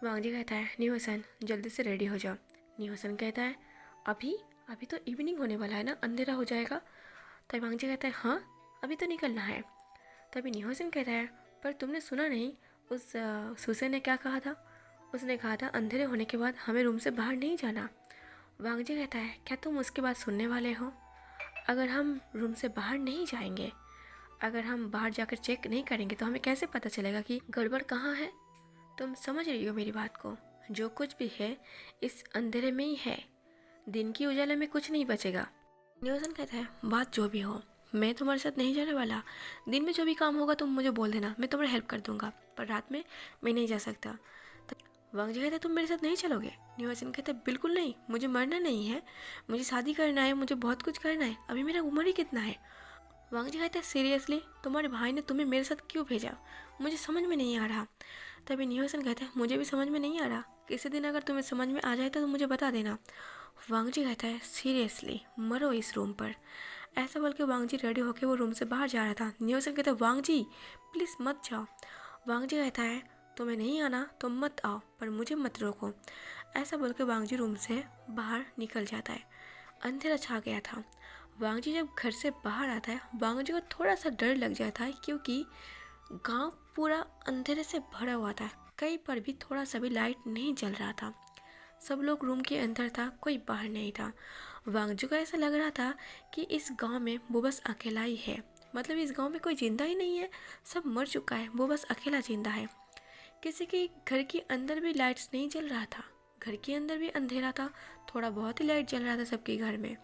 वांग जी कहता है, निहोसन जल्दी से रेडी हो जाओ। निहोसन कहता है, अभी तो इवनिंग होने वाला है ना, अंधेरा हो जाएगा। तभी वांग जी कहता है, हाँ अभी तो निकलना है। तभी निहोसन कहता है, पर तुमने सुना नहीं उस सूसे ने क्या कहा था? उसने कहा था अंधेरे होने के बाद हमें रूम से बाहर नहीं जाना। वांग जी कहता है, क्या तुम उसके बाद सुनने वाले हो? अगर हम रूम से बाहर नहीं जाएंगे, अगर हम बाहर जाकर चेक नहीं करेंगे तो हमें कैसे पता चलेगा कि गड़बड़ कहाँ है? तुम समझ रही हो मेरी बात को? जो कुछ भी है इस अंधेरे में ही है, दिन की उजाले में कुछ नहीं बचेगा। नियोजन कहता है, बात जो भी हो, मैं तुम्हारे साथ नहीं जाने वाला। दिन में जो भी काम होगा तुम मुझे बोल देना, मैं तुम्हारी हेल्प कर दूंगा, पर रात में मैं नहीं जा सकता। वांग जी कहते तुम मेरे साथ नहीं चलोगे? नियोजन कहते बिल्कुल नहीं, मुझे मरना नहीं है, मुझे शादी करना है, मुझे बहुत कुछ करना है, अभी मेरा उम्र ही कितना है। वांग जी कहते सीरियसली तुम्हारे भाई ने तुम्हें मेरे साथ क्यों भेजा? मुझे समझ में नहीं आ रहा। तभी नियोजन कहते हैं मुझे भी समझ में नहीं आ रहा, किसी दिन अगर तुम्हें समझ में आ जाए तो मुझे बता देना। वांग जी कहता है सीरियसली मरो इस रूम पर। ऐसा बोल के वांग जी रेडी होकर वो रूम से बाहर जा रहा था। नियोजन कहता है वांग जी प्लीज़ मत जाओ। वांग जी कहता है तुम्हें नहीं आना तो मत आओ, पर मुझे मत रोको। ऐसा बोल के वांग जी रूम से बाहर निकल जाता है। अंधेरा छा गया था। वांग जी जब घर से बाहर आता है, वांग जी को थोड़ा सा डर लग जाता है, क्योंकि गांव पूरा अंधेरे से भरा हुआ था, कहीं पर भी थोड़ा सा भी लाइट नहीं जल रहा था। सब लोग रूम के अंदर था, कोई बाहर नहीं था। वांग जी को ऐसा लग रहा था कि इस गांव में वो बस अकेला ही है, मतलब इस गांव में कोई जिंदा ही नहीं है, सब मर चुका है, वो बस अकेला जिंदा है। किसी के घर के अंदर भी लाइट्स नहीं जल रहा था, घर के अंदर भी अंधेरा था, थोड़ा बहुत ही लाइट जल रहा था सबके घर में।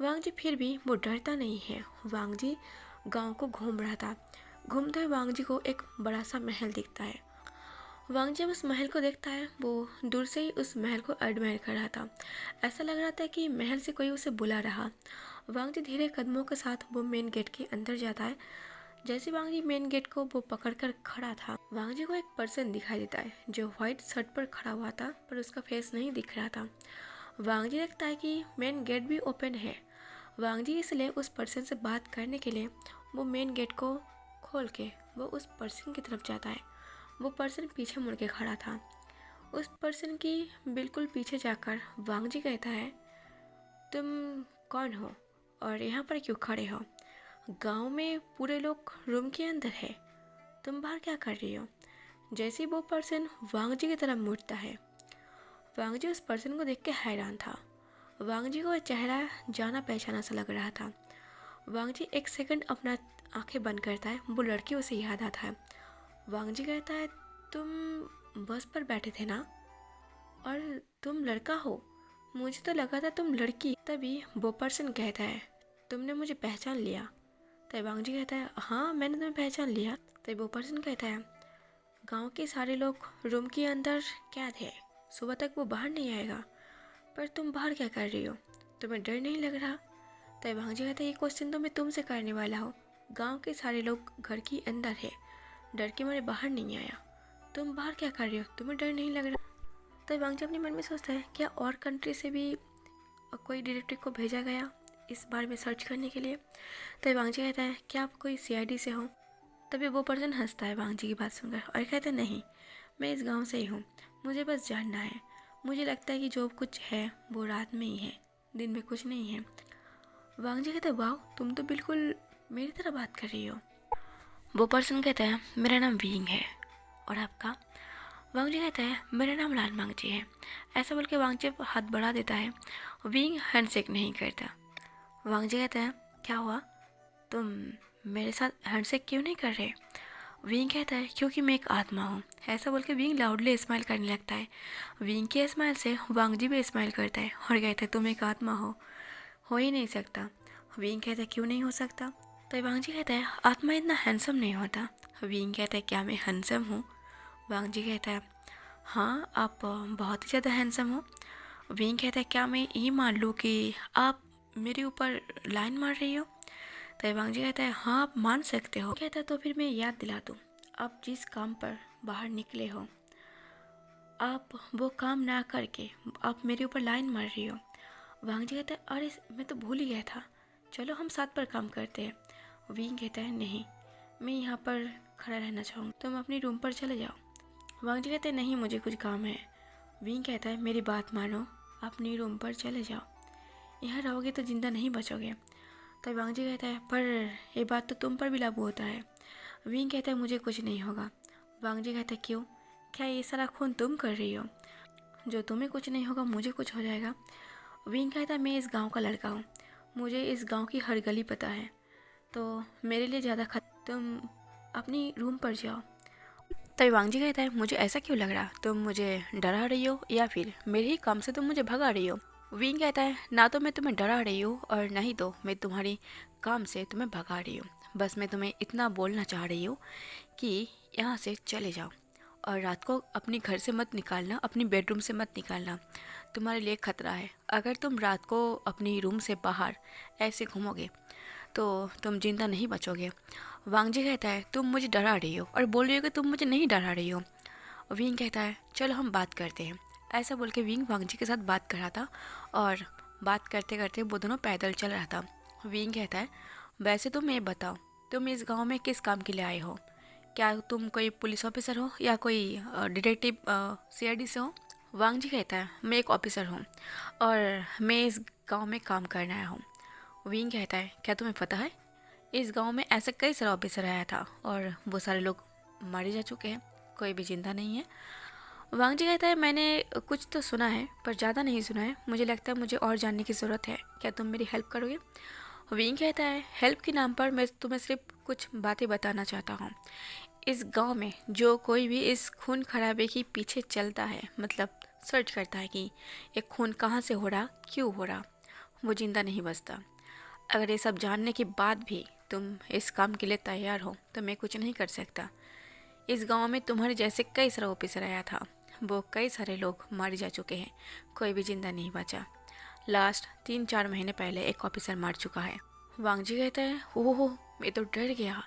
वांग जी फिर भी वो डरता नहीं है। वांग जी गांव को घूम रहा था। घूमते हुए वांग जी को एक बड़ा सा महल दिखता है। वांग जब उस महल को देखता है, वो दूर से ही उस महल को एडमायर कर रहा था। ऐसा लग रहा था कि महल से कोई उसे बुला रहा। वांग जी धीरे कदमों के साथ वो मेन गेट के अंदर जाता है। जैसे वांग जी मेन गेट को वो पकड़कर खड़ा था, वांग जी को एक पर्सन दिखाई देता है जो व्हाइट शर्ट पर खड़ा हुआ था, पर उसका फेस नहीं दिख रहा था। वांग जी देखता है कि मेन गेट भी ओपन है। वांग जी इसलिए उस पर्सन से बात करने के लिए वो मेन गेट को खोल के वो उस पर्सन की तरफ जाता है। वो पर्सन पीछे मुड़ के खड़ा था। उस पर्सन की बिल्कुल पीछे जाकर वांग जी कहता है तुम कौन हो और यहाँ पर क्यों खड़े हो? गांव में पूरे लोग रूम के अंदर है, तुम बाहर क्या कर रही हो? जैसे वो पर्सन वांग जी की तरफ मुड़ता है, वांग जी उस पर्सन को देख के हैरान था। वांग जी को चेहरा जाना पहचाना सा लग रहा था। वांग जी एक सेकंड अपना आंखें बंद करता है, वो लड़की उसे याद आता है। वांग जी कहता है तुम बस पर बैठे थे ना, और तुम लड़का हो, मुझे तो लगा था तुम लड़की। तभी वो पर्सन कहता है तुमने मुझे पहचान लिया? तभी वांग जी कहता है हाँ मैंने तुम्हें पहचान लिया। तभी वो पर्सन कहता है गांव के सारे लोग रूम के अंदर कैद है, सुबह तक वो बाहर नहीं आएगा, पर तुम बाहर क्या कर रही हो? तुम्हें डर नहीं लग रहा? तभी वांग जी कहता है ये क्वेश्चन तो मैं तुमसे करने वाला हूँ। गांव के सारे लोग घर के अंदर है, डर के मारे बाहर नहीं आया, तुम बाहर क्या कर रही हो? तुम्हें डर नहीं लग रहा? तभी वांग जी अपने मन में सोचता है क्या और कंट्री से भी कोई डिटेक्टिव को भेजा गया इस बारे में सर्च करने के लिए? तभी वांग जी कहता है क्या आप कोई सीआईडी से हो? तभी वो पर्सन हंसता है वांग जी की बात सुनकर और कहता है नहीं, मैं इस गांव से ही हूँ, मुझे बस जानना है, मुझे लगता है कि जो कुछ है वो रात में ही है, दिन में कुछ नहीं है। वांग जी कहता है वाह तुम तो बिल्कुल मेरी तरह बात कर रही हो। वो पर्सन कहता है मेरा नाम विंग है, और आपका? वांग जी कहता है मेरा नाम लाल मांग जी है। ऐसा बोल के वांग जी हाथ बढ़ा देता है। विंग हैंडशेक नहीं करता। वांग जी कहता है क्या हुआ, तुम मेरे साथ हैंडशेक क्यों नहीं कर रहे? विंग कहता है क्योंकि मैं एक आत्मा हूँ। ऐसा बोल के विंग लाउडली स्माइल करने लगता है। विंग के स्माइल से वांग जी भी स्माइल करता है और कहता है तुम एक आत्मा हो ही नहीं सकता। विंग कहता है क्यों नहीं हो सकता? तो वांग जी कहता है आत्मा इतना हैंडसम नहीं होता। विंग कहता है क्या मैं हैंडसम हूँ? वांग जी कहता है हाँ आप बहुत ही ज़्यादा हैंडसम हो। विंग कहता है क्या मैं ये मान लूँ कि आप मेरे ऊपर लाइन मार रही हो? तो वांग जी कहता है हाँ आप मान सकते हो। कहता है तो फिर मैं याद दिला दूँ, आप जिस काम पर बाहर निकले हो, आप वो काम ना करके आप मेरे ऊपर लाइन मार रही हो। वांग जी कहता है अरे मैं तो भूल ही गया था, चलो हम साथ पर काम करते हैं। विंग कहता है नहीं, मैं यहाँ पर खड़ा रहना चाहूँगा, तुम अपनी रूम पर चले जाओ। वांग जी कहते हैं नहीं मुझे कुछ काम है। विंग कहता है मेरी बात मानो, अपनी रूम पर चले जाओ, यहाँ रहोगे तो ज़िंदा नहीं बचोगे। तो वांग जी कहता है पर ये बात तो तुम पर भी लागू होता है। विंग कहता है मुझे कुछ नहीं होगा। वांग जी कहता है क्यों, क्या ये सारा खून तुम कर रही हो? जो तुम्हें कुछ नहीं होगा मुझे कुछ हो जाएगा। विंग कहता है मैं इस गांव का लड़का हूँ, मुझे इस गांव की हर गली पता है, तो मेरे लिए ज़्यादा तुम अपनी रूम पर जाओ। तभी वांग जी कहता है मुझे ऐसा क्यों लग रहा, तुम मुझे डरा रही हो या फिर मेरे ही काम से तुम मुझे भगा रही हो? विंग कहता है ना तो मैं तुम्हें डरा रही हूँ और ना ही तो मैं तुम्हारी काम से तुम्हें भगा रही हूँ। बस मैं तुम्हें इतना बोलना चाह रही हूँ कि यहाँ से चले जाओ और रात को अपनी घर से मत निकालना, अपनी बेडरूम से मत निकालना, तुम्हारे लिए खतरा है। अगर तुम रात को अपनी रूम से बाहर ऐसे घूमोगे तो तुम जिंदा नहीं बचोगे। वांग जी कहता है तुम मुझे डरा रही हो और बोल रही हो कि तुम मुझे नहीं डरा रही हो। विंग कहता है चलो हम बात करते हैं। ऐसा बोल के विंग वांग जी के साथ बात कर रहा था और बात करते करते वो दोनों पैदल चल रहा था। विंग कहता है वैसे तुम ये बताओ, तुम इस गांव में किस काम के लिए आए हो? क्या तुम कोई पुलिस ऑफिसर हो या कोई डिटेक्टिव सीआईडी से हो? वांग जी कहता है मैं एक ऑफिसर हूँ और मैं इस गांव में काम करने आया हूँ। विंग कहता है क्या तुम्हें पता है इस गांव में ऐसा कई सारा ऑफिसर आया था और वो सारे लोग मारे जा चुके हैं, कोई भी जिंदा नहीं है। वांग जी कहता है मैंने कुछ तो सुना है पर ज़्यादा नहीं सुना है, मुझे लगता है मुझे और जानने की ज़रूरत है, क्या तुम मेरी हेल्प करोगे? विंग कहता है हेल्प के नाम पर मैं तुम्हें सिर्फ कुछ बातें बताना चाहता हूँ। इस गांव में जो कोई भी इस खून खराबे के पीछे चलता है, मतलब सर्च करता है कि ये खून कहाँ से हो रहा, क्यों हो रहा, वो जिंदा नहीं बचता। अगर ये सब जानने के बाद भी तुम इस काम के लिए तैयार हो तो मैं कुछ नहीं कर सकता। इस गांव में तुम्हारे जैसे कई सारे ऑफिसर आया था, वो कई सारे लोग मारे जा चुके हैं, कोई भी जिंदा नहीं बचा। लास्ट 3-4 महीने पहले एक ऑफिसर मार चुका है। वांग जी कहता है ओहो मैं तो डर गया।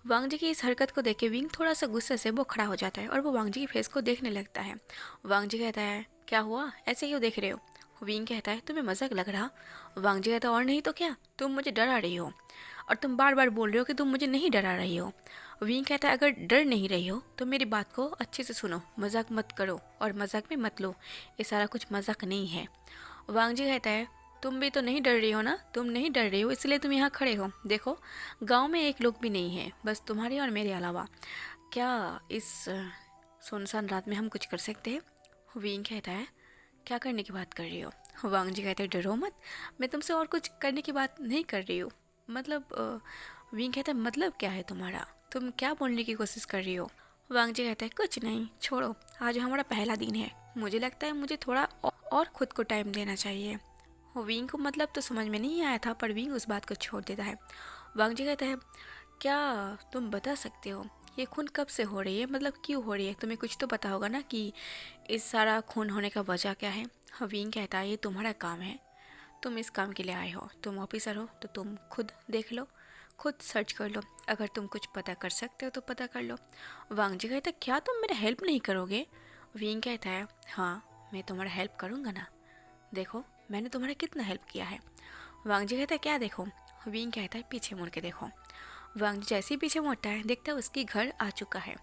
वांग जी की इस हरकत को देख के विंग थोड़ा सा गुस्से से वो खड़ा हो जाता है और वो वांग जी की फेस को देखने लगता है। वांग जी कहता है क्या हुआ, ऐसे क्यों देख रहे हो? विंग कहता है तुम्हें मजाक लग रहा? वांग जी कहता है और नहीं तो क्या, तुम मुझे डरा रही हो और तुम बार बार बोल रहे हो कि तुम मुझे नहीं डरा रही हो। विंग कहता है अगर डर नहीं रही हो तो मेरी बात को अच्छे से सुनो, मजाक मत करो और मजाक में मत लो, ये सारा कुछ मजाक नहीं है। वांग जी कहता है तुम भी तो नहीं डर रही हो ना, तुम नहीं डर रही हो इसलिए तुम यहाँ खड़े हो। देखो गांव में एक लोग भी नहीं है बस तुम्हारे और मेरे अलावा। क्या इस सुनसान रात में हम कुछ कर सकते हैं? विंग कहता है क्या करने की बात कर रही हो? वांग जी कहते हैं डरो मत, मैं तुमसे और कुछ करने की बात नहीं कर रही हूँ। मतलब विंग कहता है मतलब क्या है तुम्हारा, तुम क्या बोलने की कोशिश कर रही हो? वांग जी कहता है कुछ नहीं, छोड़ो, आज हमारा पहला दिन है, मुझे लगता है मुझे थोड़ा और खुद को टाइम देना चाहिए। विंग को मतलब तो समझ में नहीं आया था पर विंग उस बात को छोड़ देता है। वांग जी कहता है क्या तुम बता सकते हो ये खून कब से हो रही है, मतलब क्यों हो रही है? तुम्हें कुछ तो पता होगा ना कि इस सारा खून होने का वजह क्या है। विंग कहता है ये तुम्हारा काम है, तुम इस काम के लिए आए हो, तुम ऑफिसर हो तो तुम खुद देख लो, खुद सर्च कर लो, अगर तुम कुछ पता कर सकते हो तो पता कर लो। वांग जी कहता है क्या तुम मेरा हेल्प नहीं करोगे? विंग कहता है हाँ मैं तुम्हारा हेल्प करूँगा ना, देखो मैंने तुम्हारा कितना हेल्प किया है। वांग जी कहता है क्या देखो? विंग कहता है पीछे मुड़ के देखो। वांग जी जैसे ही पीछे मुड़ता है देखता है उसकी घर आ चुका है।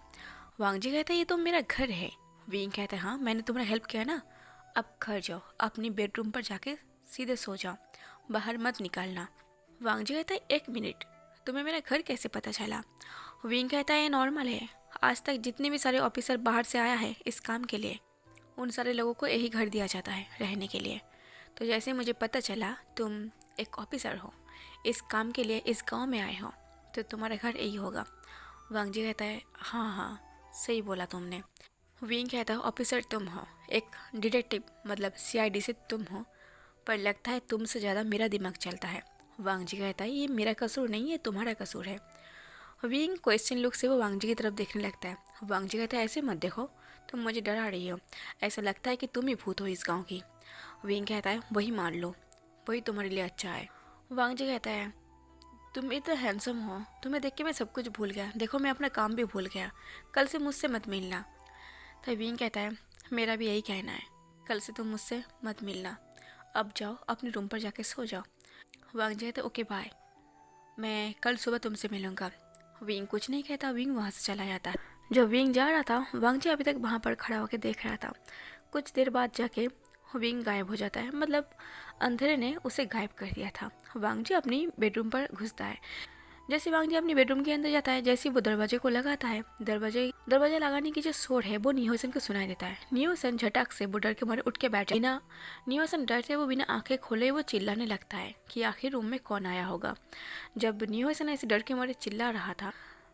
वांग जी कहता है ये तो मेरा घर है। विंग कहता है हाँ मैंने तुम्हारा हेल्प किया ना, अब घर जाओ, अपनी बेडरूम पर जाके सीधे सो जाओ, बाहर मत निकालना। वांग जी कहता है 1 मिनट, तुम्हें मेरा घर कैसे पता चला? विंग कहता है ये नॉर्मल है, आज तक जितने भी सारे ऑफिसर बाहर से आया है इस काम के लिए उन सारे लोगों को यही घर दिया जाता है रहने के लिए, तो जैसे मुझे पता चला तुम एक ऑफिसर हो, इस काम के लिए इस गांव में आए हो, तो तुम्हारा घर यही होगा। वांग जी कहता है हाँ हाँ सही बोला तुमने। विंग कहता है ऑफिसर तुम हो, एक डिटेक्टिव मतलब सीआईडी से तुम हो, पर लगता है तुमसे ज़्यादा मेरा दिमाग चलता है। वांग जी कहता है ये मेरा कसूर नहीं है, तुम्हारा कसूर है। विंग क्वेश्चन लुक से वो वांग जी की तरफ देखने लगता है। वांग जी कहता है ऐसे मत देखो, तुम मुझे डरा रही हो, ऐसा लगता है कि तुम ही भूत हो इस गांव की। विंग कहता है वही मान लो, वही तुम्हारे लिए अच्छा है। वांग जी कहता है तुम इतना हैंडसम हो, तुम्हें देख के मैं सब कुछ भूल गया, देखो मैं अपना काम भी भूल गया, कल से मुझसे मत मिलना। तो विंग कहता है मेरा भी यही कहना है, कल से तुम मुझसे मत मिलना, अब जाओ अपने रूम पर जाके सो जाओ। वांग जी कहते ओके बाय, मैं कल सुबह तुमसे मिलूँगा। विंग कुछ नहीं कहता, विंग वहाँ से चला जाता है। जब विंग जा रहा था वांग जी अभी तक वहाँ पर खड़ा होकर देख रहा था। कुछ देर बाद जाके विंग गायब हो जाता है, मतलब अंधेरे ने उसे गायब कर दिया था। वांग जी अपनी बेडरूम पर घुसता है। जैसे वांग जी अपनी बेडरूम के अंदर जाता है, जैसे वो दरवाजे को लगाता है, दरवाजा लगाने की जो शोर है वो नियोसन को सुनाई देता है। नियोसन झटक से वो डर के मारे उठ के बैठ जाए। बिना नियोसन डर से वो बिना आंखें खोले वो चिल्लाने लगता है कि आखिर रूम में कौन आया होगा। जब नियोसन ऐसे डर के मारे चिल्ला रहा था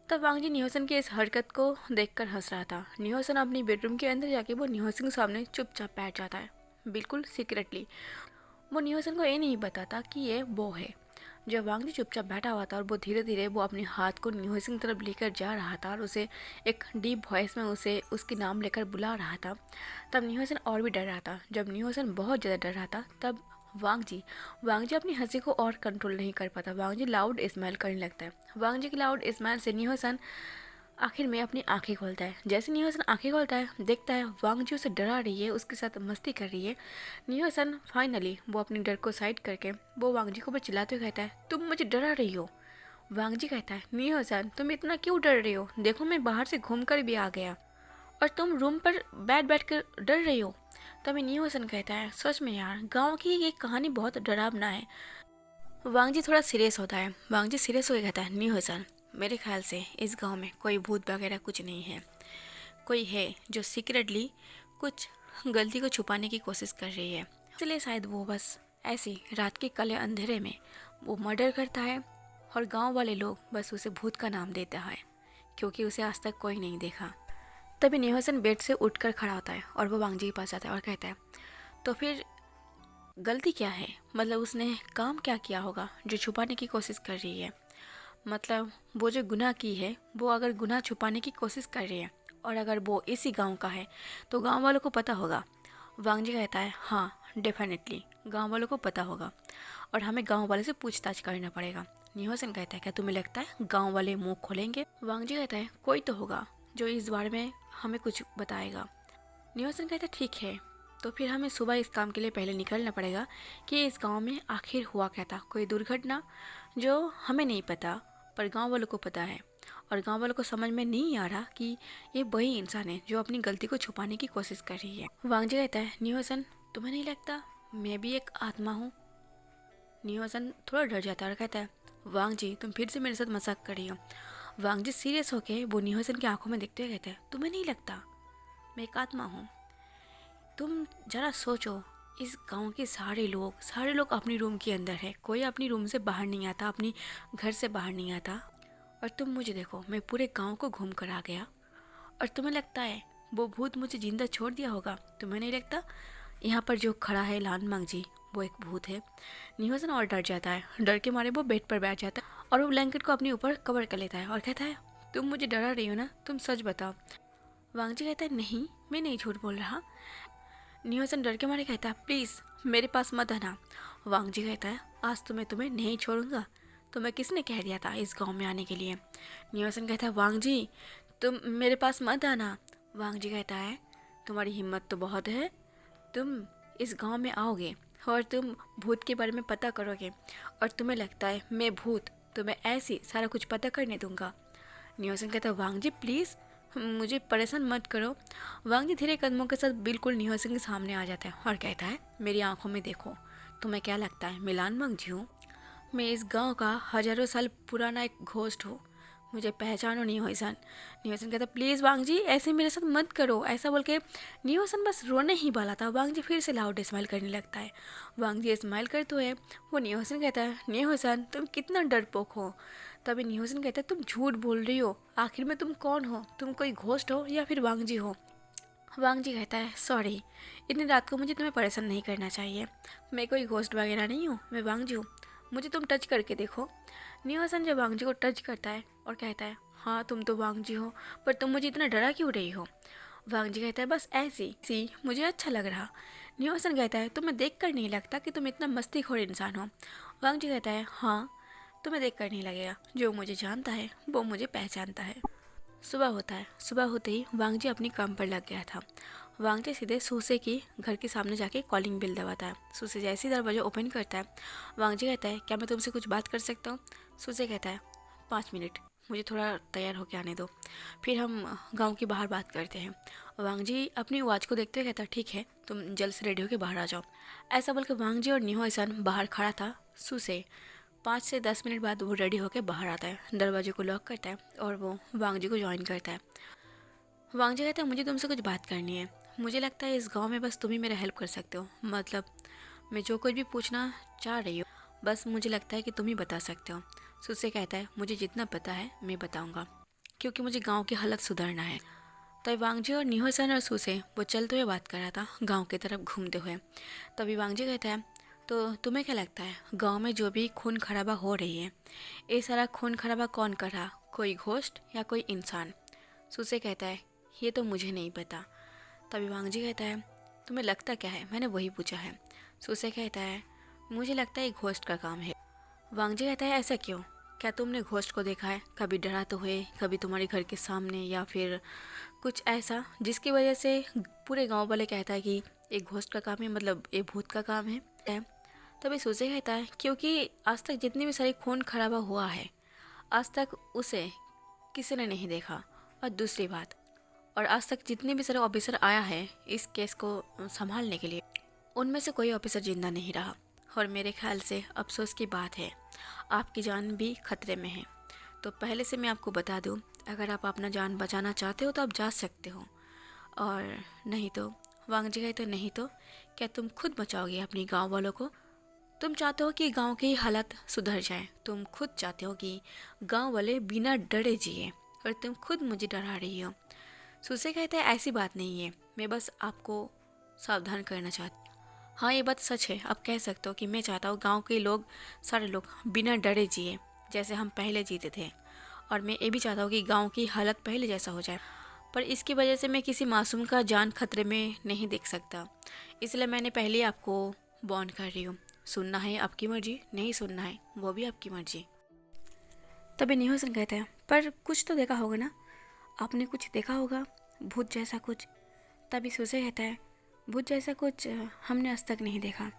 तब वांग जी नियोसन की इस हरकत को देखकर हंस रहा था। नियोसन अपनी बेडरूम के अंदर जाके वो नियोसन के सामने चुपचाप बैठ जाता है, बिल्कुल सीक्रेटली। वो निहोसन को ये नहीं बताता कि ये वो है। जब वांग जी चुपचाप बैठा हुआ था और वो धीरे धीरे वो अपने हाथ को निहोसन की तरफ लेकर जा रहा था और उसे एक डीप वॉइस में उसे उसके नाम लेकर बुला रहा था, तब निहोसन और भी डर रहा था। जब निहोसन बहुत ज़्यादा डर रहा था तब वांग जी अपनी हंसी को और कंट्रोल नहीं कर पाता। वांग जी लाउड स्माइल करने लगता है। वांग जी की लाउड स्माइल से निहोसन आखिर में अपनी आंखें खोलता है। जैसे निहोसन आंखें खोलता है, देखता है वांग जी उसे डरा रही है, उसके साथ मस्ती कर रही है। निहोसन फाइनली वो अपने डर को साइड करके वो वांग जी को ऊपर चिल्लाते हुए कहता है, तुम मुझे डरा रही हो। वांग जी कहता है, निहोसन तुम इतना क्यों डर रही हो, देखो मैं बाहर से घूम कर भी आ गया और तुम रूम पर बैठ कर डर रही हो। तभी निहोसन कहता है, सच में यार गाँव की ये कहानी बहुत डरावना है। वांग जी थोड़ा सीरियस होता है। वांग जी सीरियस होकर कहता है, निहोसन मेरे ख्याल से इस गांव में कोई भूत वगैरह कुछ नहीं है। कोई है जो सीक्रेटली कुछ गलती को छुपाने की कोशिश कर रही है, इसलिए शायद वो बस ऐसी रात के काले अंधेरे में वो मर्डर करता है और गांव वाले लोग बस उसे भूत का नाम देता है क्योंकि उसे आज तक कोई नहीं देखा। तभी निहोसन बेड से उठकर खड़ा होता है और वो वांग जी के पास आता है और कहता है, तो फिर गलती क्या है, मतलब उसने काम क्या किया होगा जो छुपाने की कोशिश कर रही है। मतलब वो जो गुनाह की है वो अगर गुनाह छुपाने की कोशिश कर रही है और अगर वो इसी गांव का है तो गांव वालों को पता होगा। वांग जी कहता है, हाँ डेफिनेटली गांव वालों को पता होगा और हमें गांव वाले से पूछताछ करना पड़ेगा। निहोसन कहता है, क्या तुम्हें लगता है गांव वाले मुंह खोलेंगे? वांग जी कहता है, कोई तो होगा जो इस बारे में हमें कुछ बताएगा। निहोसन कहता है, ठीक है तो फिर हमें सुबह इस काम के लिए पहले निकलना पड़ेगा कि इस गांव में आखिर हुआ क्या था, कोई दुर्घटना जो हमें नहीं पता पर गांव वालों को पता है और गांव वालों को समझ में नहीं आ रहा कि ये वही इंसान है जो अपनी गलती को छुपाने की कोशिश कर रही है। वांग जी कहता है, निहोसन तुम्हें नहीं लगता मैं भी एक आत्मा हूँ? निहोसन थोड़ा डर जाता है और कहता है, वांग जी तुम फिर से मेरे साथ मजाक कर रही हो। वांग जी सीरियस होके वो निहोसन की आंखों में देखते हुए कहते हैं, तुम्हें नहीं लगता मैं एक आत्मा हूँ? तुम जरा सोचो, इस गांव के सारे लोग अपनी रूम के अंदर है, कोई अपनी रूम से बाहर नहीं आता, अपनी घर से बाहर नहीं आता और तुम मुझे देखो, मैं पूरे गांव को घूम कर आ गया और तुम्हें लगता है वो भूत मुझे जिंदा छोड़ दिया होगा? तुम्हें नहीं लगता यहाँ पर जो खड़ा है लान मांग जी वो एक भूत है? निहोसन और डर जाता है, डर के मारे वो बेड पर बैठ जाता है और वो ब्लैंकेट को अपने ऊपर कवर कर लेता है और कहता है, तुम मुझे डरा रही हो ना, तुम सच बताओ। वांग जी कहता है, नहीं मैं नहीं झूठ बोल रहा। निहोसन डर के मारे कहता है, प्लीज़ मेरे पास मत आना। वांग जी कहता है, आज तो मैं तुम्हें नहीं छोड़ूंगा, तुम्हें किसने कह दिया था इस गांव में आने के लिए? निहोसन कहता है, वांग जी तुम मेरे पास मत आना। वांग जी कहता है, तुम्हारी हिम्मत तो बहुत है, तुम इस गांव में आओगे और तुम भूत के बारे में पता करोगे और तुम्हें लगता है मैं भूत तुम्हें ऐसी सारा कुछ पता करने दूंगा? निहोसन कहता है, वांग जी प्लीज़ मुझे परेशान मत करो। वांग जी धीरे कदमों के साथ बिल्कुल निहोसन के सामने आ जाता है और कहता है, मेरी आंखों में देखो, तुम्हें क्या लगता है मैं लान मांग जी हूँ? मैं इस गांव का हजारों साल पुराना एक घोस्ट हूँ, मुझे पहचानो निहोसन। निहोसन कहता, प्लीज़ वांग जी ऐसे मेरे साथ मत करो। ऐसा बोल के निहोसन बस रोने ही वाला था, वांग जी फिर से लाउड स्माइल करने लगता है। वांग जी स्माइल करते हुए वो निहोसन कहता है, निहोसन तुम कितना डरपोक हो। तभी निहोसन कहता है, तुम झूठ बोल रही हो, आखिर में तुम कौन हो? तुम कोई घोस्ट हो या फिर वांग जी हो? वांग जी कहता है, सॉरी इतनी रात को मुझे तुम्हें परेशान नहीं करना चाहिए, मैं कोई घोस्ट वगैरह नहीं हूँ, मैं वांग जी हूँ, मुझे तुम टच करके देखो। निहोसन जब वांग जी को टच करता है और कहता है, हाँ तुम तो वांग जी हो, पर तुम मुझे इतना डरा क्यों रही हो? वांग जी कहता है, बस ऐसी सी मुझे अच्छा लग रहा। निहोसन कहता है, तुम्हें देख कर नहीं लगता कि तुम इतना मस्तीखोर इंसान हो? वांग जी कहता है, हाँ तुम्हें देख कर नहीं लगेगा, जो मुझे जानता है वो मुझे पहचानता है। सुबह होता है। सुबह होते ही वांग जी अपनी काम पर लग गया था। वांग जी सीधे सूसे की घर के सामने जाके कॉलिंग बेल दबाता है। सूसे जैसे ही दरवाजा ओपन करता है, वांग जी कहता है, क्या मैं तुमसे कुछ बात कर सकता हूँ? सूसे कहता है, 5 मिनट मुझे थोड़ा तैयार होकर आने दो, फिर हम गांव के बाहर बात करते हैं। वांग जी अपनी वॉच को देखते हुए कहता है, ठीक है तुम जल्द से रेडी होकर बाहर आ जाओ। ऐसा बोलकर वांग जी और निहोसन बाहर खड़ा था। सूसे 5 से 10 मिनट बाद वो रेडी होकर बाहर आता है, दरवाजे को लॉक करता है और वो वांग जी को ज्वाइन करता है। वांग जी कहता है, मुझे तुमसे कुछ बात करनी है, मुझे लगता है इस गांव में बस तुम ही मेरा हेल्प कर सकते हो, मतलब मैं जो कुछ भी पूछना चाह रही हूँ बस मुझे लगता है कि तुम ही बता सकते हो। सुसे कहता है, मुझे जितना पता है मैं बताऊँगा क्योंकि मुझे गाँव की हालत सुधारना है। तभी वांग जी और निहोसन और सुसे वो चलते हुए बात कर रहा था गाँव की तरफ घूमते हुए। तभी वांग जी कहता है, तो तुम्हें क्या लगता है गांव में जो भी खून खराबा हो रही है, ये सारा खून खराबा कौन कर रहा, कोई घोस्ट या कोई इंसान? सुसे कहता है ये तो मुझे नहीं पता। तभी वांगजी कहता है तुम्हें लगता क्या है, मैंने वही पूछा है। सुसे कहता है मुझे लगता है ये घोस्ट का काम है। वांगजी कहता है ऐसा क्यों, क्या तुमने घोस्ट को देखा है, कभी डरा तो हुए, कभी तुम्हारे घर के सामने, या फिर कुछ ऐसा जिसकी वजह से पूरे गांव वाले कहता है कि एक घोस्ट का काम है, मतलब एक भूत का काम है। तभी सुसे कहता है क्योंकि आज तक जितनी भी सारी खून खराबा हुआ है, आज तक उसे किसी ने नहीं देखा। और दूसरी बात, और आज तक जितने भी सारे ऑफिसर आया है इस केस को संभालने के लिए, उनमें से कोई ऑफिसर जिंदा नहीं रहा। और मेरे ख्याल से अफसोस की बात है, आपकी जान भी खतरे में है। तो पहले से मैं आपको बता दूं, अगर आप अपना जान बचाना चाहते हो तो आप जा सकते हो, और नहीं तो वांगजी कहते नहीं तो क्या तुम खुद बचाओगे अपनी गांव वालों को? तुम चाहते हो कि गांव की हालत सुधर जाए, तुम खुद चाहते हो कि गांव वाले बिना डरे जिए, और तुम खुद मुझे डरा रही हो। सुसे कहते हैं ऐसी बात नहीं है, मैं बस आपको सावधान करना चाहती। हाँ ये बात सच है, आप कह सकते हो कि मैं चाहता हूँ गांव के लोग, सारे लोग बिना डरे जिए जैसे हम पहले जीते थे, और मैं ये भी चाहता हूँ कि गांव की हालत पहले जैसा हो जाए। पर इसकी वजह से मैं किसी मासूम का जान खतरे में नहीं देख सकता, इसलिए मैंने पहले ही आपको वार्न कर रही हूँ। सुनना है आपकी मर्जी, नहीं सुनना है वो भी आपकी मर्जी। तभी निहोसन कहते हैं पर कुछ तो देखा होगा ना, आपने कुछ देखा होगा भूत जैसा कुछ? तभी सुसे कहता है भूत जैसा कुछ हमने आज तक नहीं देखा,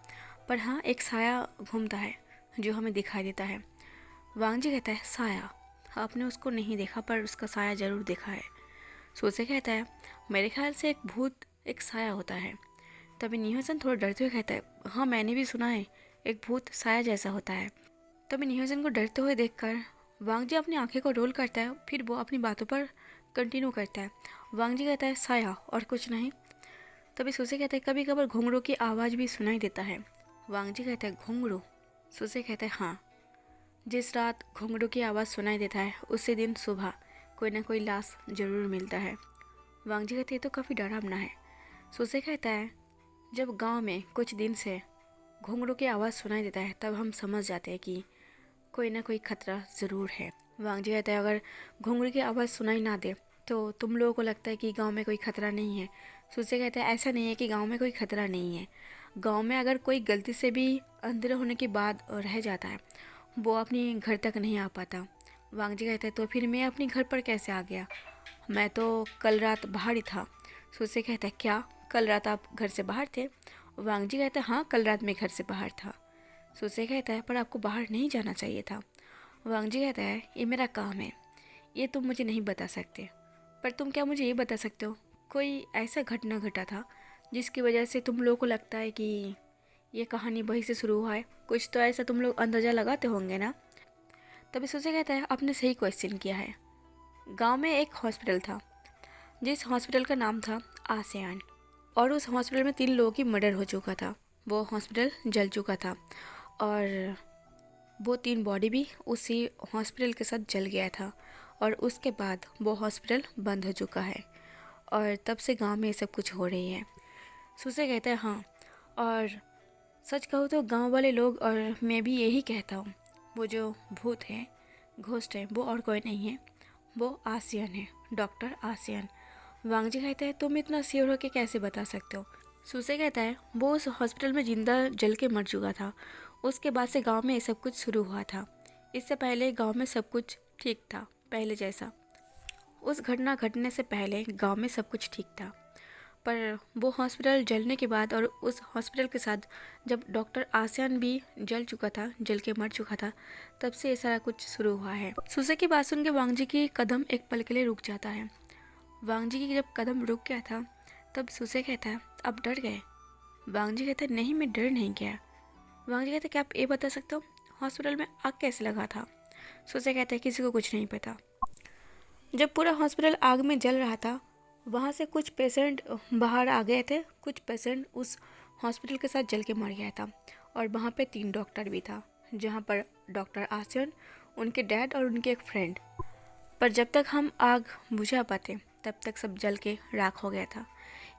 पर हाँ एक साया घूमता है जो हमें दिखाई देता है। वांगजी कहता है साया, आपने उसको नहीं देखा पर उसका साया ज़रूर देखा है। सुसे कहता है मेरे ख्याल से एक भूत एक साया होता है। तभी निहोसन थोड़ा डरते हुए कहता है हाँ मैंने भी सुना है एक भूत साया जैसा होता है। तभी निहोसन को डरते हुए देखकर वांगजी अपनी आंखें को रोल करता है, फिर वो अपनी बातों पर कंटिन्यू करता है। वांगजी कहता है साया और कुछ नहीं। तभी सुसे कहता है कभी कभार घुंघरू की आवाज़ भी सुनाई देता है। वांगजी कहता है घुंघरू? सुसे कहता है हाँ, जिस रात घुंघरू की आवाज़ सुनाई देता है उसी दिन सुबह कोई ना कोई लाश जरूर मिलता है। वांगजी कहते हैं तो काफ़ी डरावना है। सुसे कहता है जब गांव में कुछ दिन से घुंघरू की आवाज़ सुनाई देता है तब हम समझ जाते हैं कि कोई ना कोई खतरा ज़रूर है। वांगजी कहता है अगर घुंघरू की आवाज़ सुनाई ना दे तो तुम लोगों को लगता है कि गांव में कोई खतरा नहीं है। सुसे कहता है ऐसा नहीं है कि गांव में कोई खतरा नहीं है, गांव में अगर कोई गलती से भी अंधेरा होने के बाद रह जाता है वो अपनी घर तक नहीं आ पाता। वांगजी कहता है तो फिर मैं अपने घर पर कैसे आ गया, मैं तो कल रात बाहर ही था। सुसे कहता है क्या कल रात आप घर से बाहर थे? वांगजी कहता है हाँ कल रात मैं घर से बाहर था। सुसे कहता है पर आपको बाहर नहीं जाना चाहिए था। वांगजी कहता है ये मेरा काम है, ये तुम मुझे नहीं बता सकते, पर तुम क्या मुझे ये बता सकते हो कोई ऐसा घटना घटा था जिसकी वजह से तुम लोगों को लगता है कि ये कहानी वहीं से शुरू हुआ है? कुछ तो ऐसा तुम लोग अंदाज़ा लगाते होंगे ना। तभी सुसे कहता है आपने सही क्वेश्चन किया है। गांव में एक हॉस्पिटल था जिस हॉस्पिटल का नाम था आसियान, और उस हॉस्पिटल में 3 लोगों की मर्डर हो चुका था। वो हॉस्पिटल जल चुका था और वो 3 बॉडी भी उसी हॉस्पिटल के साथ जल गया था, और उसके बाद वो हॉस्पिटल बंद हो चुका है, और तब से गांव में ये सब कुछ हो रही है। सुसे कहता है हाँ, और सच कहूँ तो गांव वाले लोग और मैं भी यही कहता हूँ, वो जो भूत है, घोस्ट है, वो और कोई नहीं है, वो आसियन है, डॉक्टर आसियन। वांगजी कहता है तुम इतना श्योर हो के कैसे बता सकते हो? सुसे कहता है वो उस हॉस्पिटल में जिंदा जल के मर चुका था, उसके बाद से गांव में ये सब कुछ शुरू हुआ था। इससे पहले गांव में सब कुछ ठीक था पहले जैसा, उस घटना घटने से पहले गांव में सब कुछ ठीक था, पर वो हॉस्पिटल जलने के बाद और उस हॉस्पिटल के साथ जब डॉक्टर आसियान भी जल चुका था, जल के मर चुका था, तब से ये सारा कुछ शुरू हुआ है। सुसे की बात सुन के वांगजी की कदम एक पल के लिए रुक जाता है। वांगजी की जब कदम रुक गया था तब सुसे कहता है अब डर गए? वांगजी कहता है नहीं मैं डर नहीं गया। वांगजी कहता है क्या आप ये बता सकते हो हॉस्पिटल में आग कैसे लगा था? सुसे कहता है किसी को कुछ नहीं पता। जब पूरा हॉस्पिटल आग में जल रहा था वहाँ से कुछ पेशेंट बाहर आ गए थे, कुछ पेशेंट उस हॉस्पिटल के साथ जल के मर गया था, और वहाँ पे 3 डॉक्टर भी था, जहाँ पर डॉक्टर आसियन, उनके डैड और उनके एक फ्रेंड। पर जब तक हम आग बुझा पाते तब तक सब जल के राख हो गया था,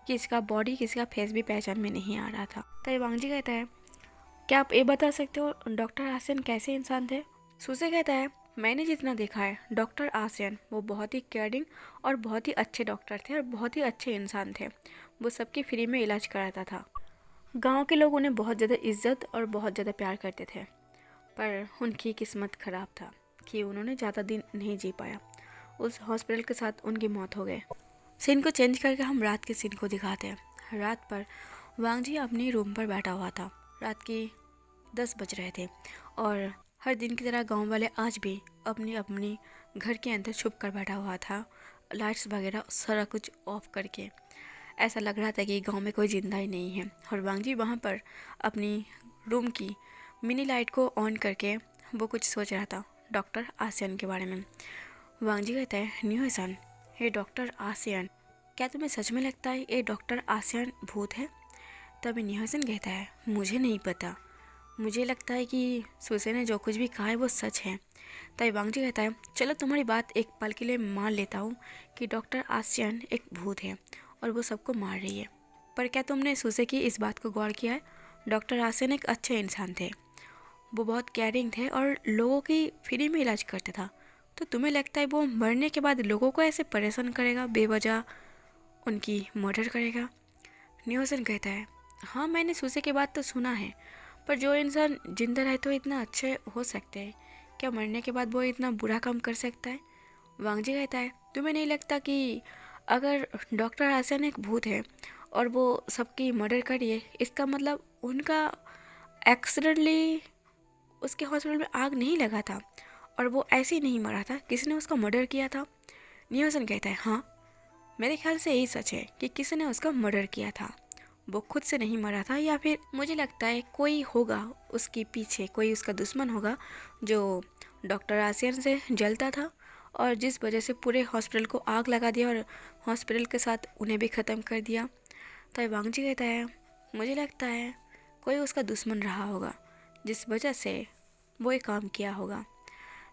किसी का बॉडी किसी का फेस भी पहचान में नहीं आ रहा था। तब वांगजी कहता है क्या आप ये बता सकते हो डॉक्टर आसियन कैसे इंसान थे? सुसे कहता है, मैंने जितना देखा है डॉक्टर आसियन वो बहुत ही केयरिंग और बहुत ही अच्छे डॉक्टर थे और बहुत ही अच्छे इंसान थे। वो सबकी फ्री में इलाज कराता था। गांव के लोग उन्हें बहुत ज़्यादा इज्जत और बहुत ज़्यादा प्यार करते थे। पर उनकी किस्मत ख़राब था कि उन्होंने ज़्यादा दिन नहीं जी पाया। उस हॉस्पिटल के साथ उनकी मौत हो गई। सीन को चेंज करके हम रात के सीन को दिखाते हैं। रात पर वांग जी अपनी रूम पर बैठा हुआ था। रात की 10 बज रहे थे और हर दिन की तरह गांव वाले आज भी अपनी अपनी घर के अंदर छुप कर बैठा हुआ था, लाइट्स वगैरह सारा कुछ ऑफ करके। ऐसा लग रहा था कि गांव में कोई जिंदा ही नहीं है। और वांग जी वहाँ पर अपनी रूम की मिनी लाइट को ऑन करके वो कुछ सोच रहा था डॉक्टर आसियन के बारे में। वांग जी कहते हैं, न्यूसन, ये डॉक्टर आसियन, क्या तुम्हें सच में लगता है ये डॉक्टर आसियन भूत है? तभी न्यूसन कहता है, मुझे नहीं पता, मुझे लगता है कि सुसे ने जो कुछ भी कहा है वो सच है। तभी वांग जी कहता है, चलो तुम्हारी बात एक पल के लिए मान लेता हूँ कि डॉक्टर आसियन एक भूत है और वो सबको मार रही है। पर क्या तुमने सुसे की इस बात को गौर किया है? डॉक्टर आसियन एक अच्छे इंसान थे, वो बहुत केयरिंग थे और लोगों की फ्री में इलाज करते था। तो तुम्हें लगता है वो मरने के बाद लोगों को ऐसे परेशान करेगा, बेवजह उनकी मर्डर करेगा? न्यूसन कहता है, हाँ मैंने सुसे की बात तो सुना है, पर जो इंसान जिंदा रहे तो इतना अच्छे हो सकते हैं, क्या मरने के बाद वो इतना बुरा काम कर सकता है? वांग जी कहता है, तुम्हें नहीं लगता कि अगर डॉक्टर आसियन एक भूत है और वो सबकी मर्डर करिए, इसका मतलब उनका एक्सीडेंटली उसके हॉस्पिटल में आग नहीं लगा था और वो ऐसे ही नहीं मरा था, किसी ने उसका मर्डर किया था? न्यूसन कहता है, हाँ मेरे ख्याल से यही सच है कि किसी ने उसका मर्डर किया था, वो खुद से नहीं मरा था। या फिर मुझे लगता है कोई होगा उसके पीछे, कोई उसका दुश्मन होगा जो डॉक्टर आसियन से जलता था और जिस वजह से पूरे हॉस्पिटल को आग लगा दिया और हॉस्पिटल के साथ उन्हें भी ख़त्म कर दिया। तो वांग जी कहता है, मुझे लगता है कोई उसका दुश्मन रहा होगा जिस वजह से वो एक काम किया होगा।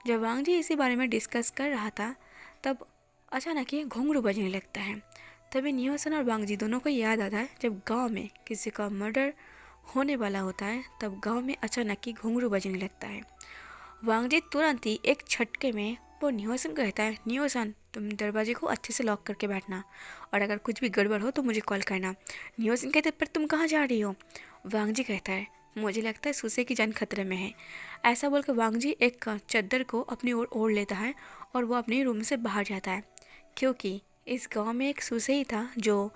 जब वांग जी इसी बारे में डिस्कस कर रहा था तब अचानक ही घुंघरू बजने लगता है। तभी न्यूसन और वांग जी दोनों को याद आता है जब गांव में किसी का मर्डर होने वाला होता है तब गांव में अचानक ही घुंघरू बजने लगता है। वांग जी तुरंत ही एक झटके में वो न्यूसन को कहता है, न्यूसन तुम दरवाजे को अच्छे से लॉक करके बैठना और अगर कुछ भी गड़बड़ हो तो मुझे कॉल करना। न्यूसन कहते, पर तुम कहाँ जा रही हो? वांग जी कहता है, मुझे लगता है सुसे की जान खतरे में है। ऐसा बोलकर वांग जी एक चद्दर को अपनी ओर ओढ़ लेता है और वो अपने रूम से बाहर जाता है, क्योंकि इस गांव में एक सुसे ही था जो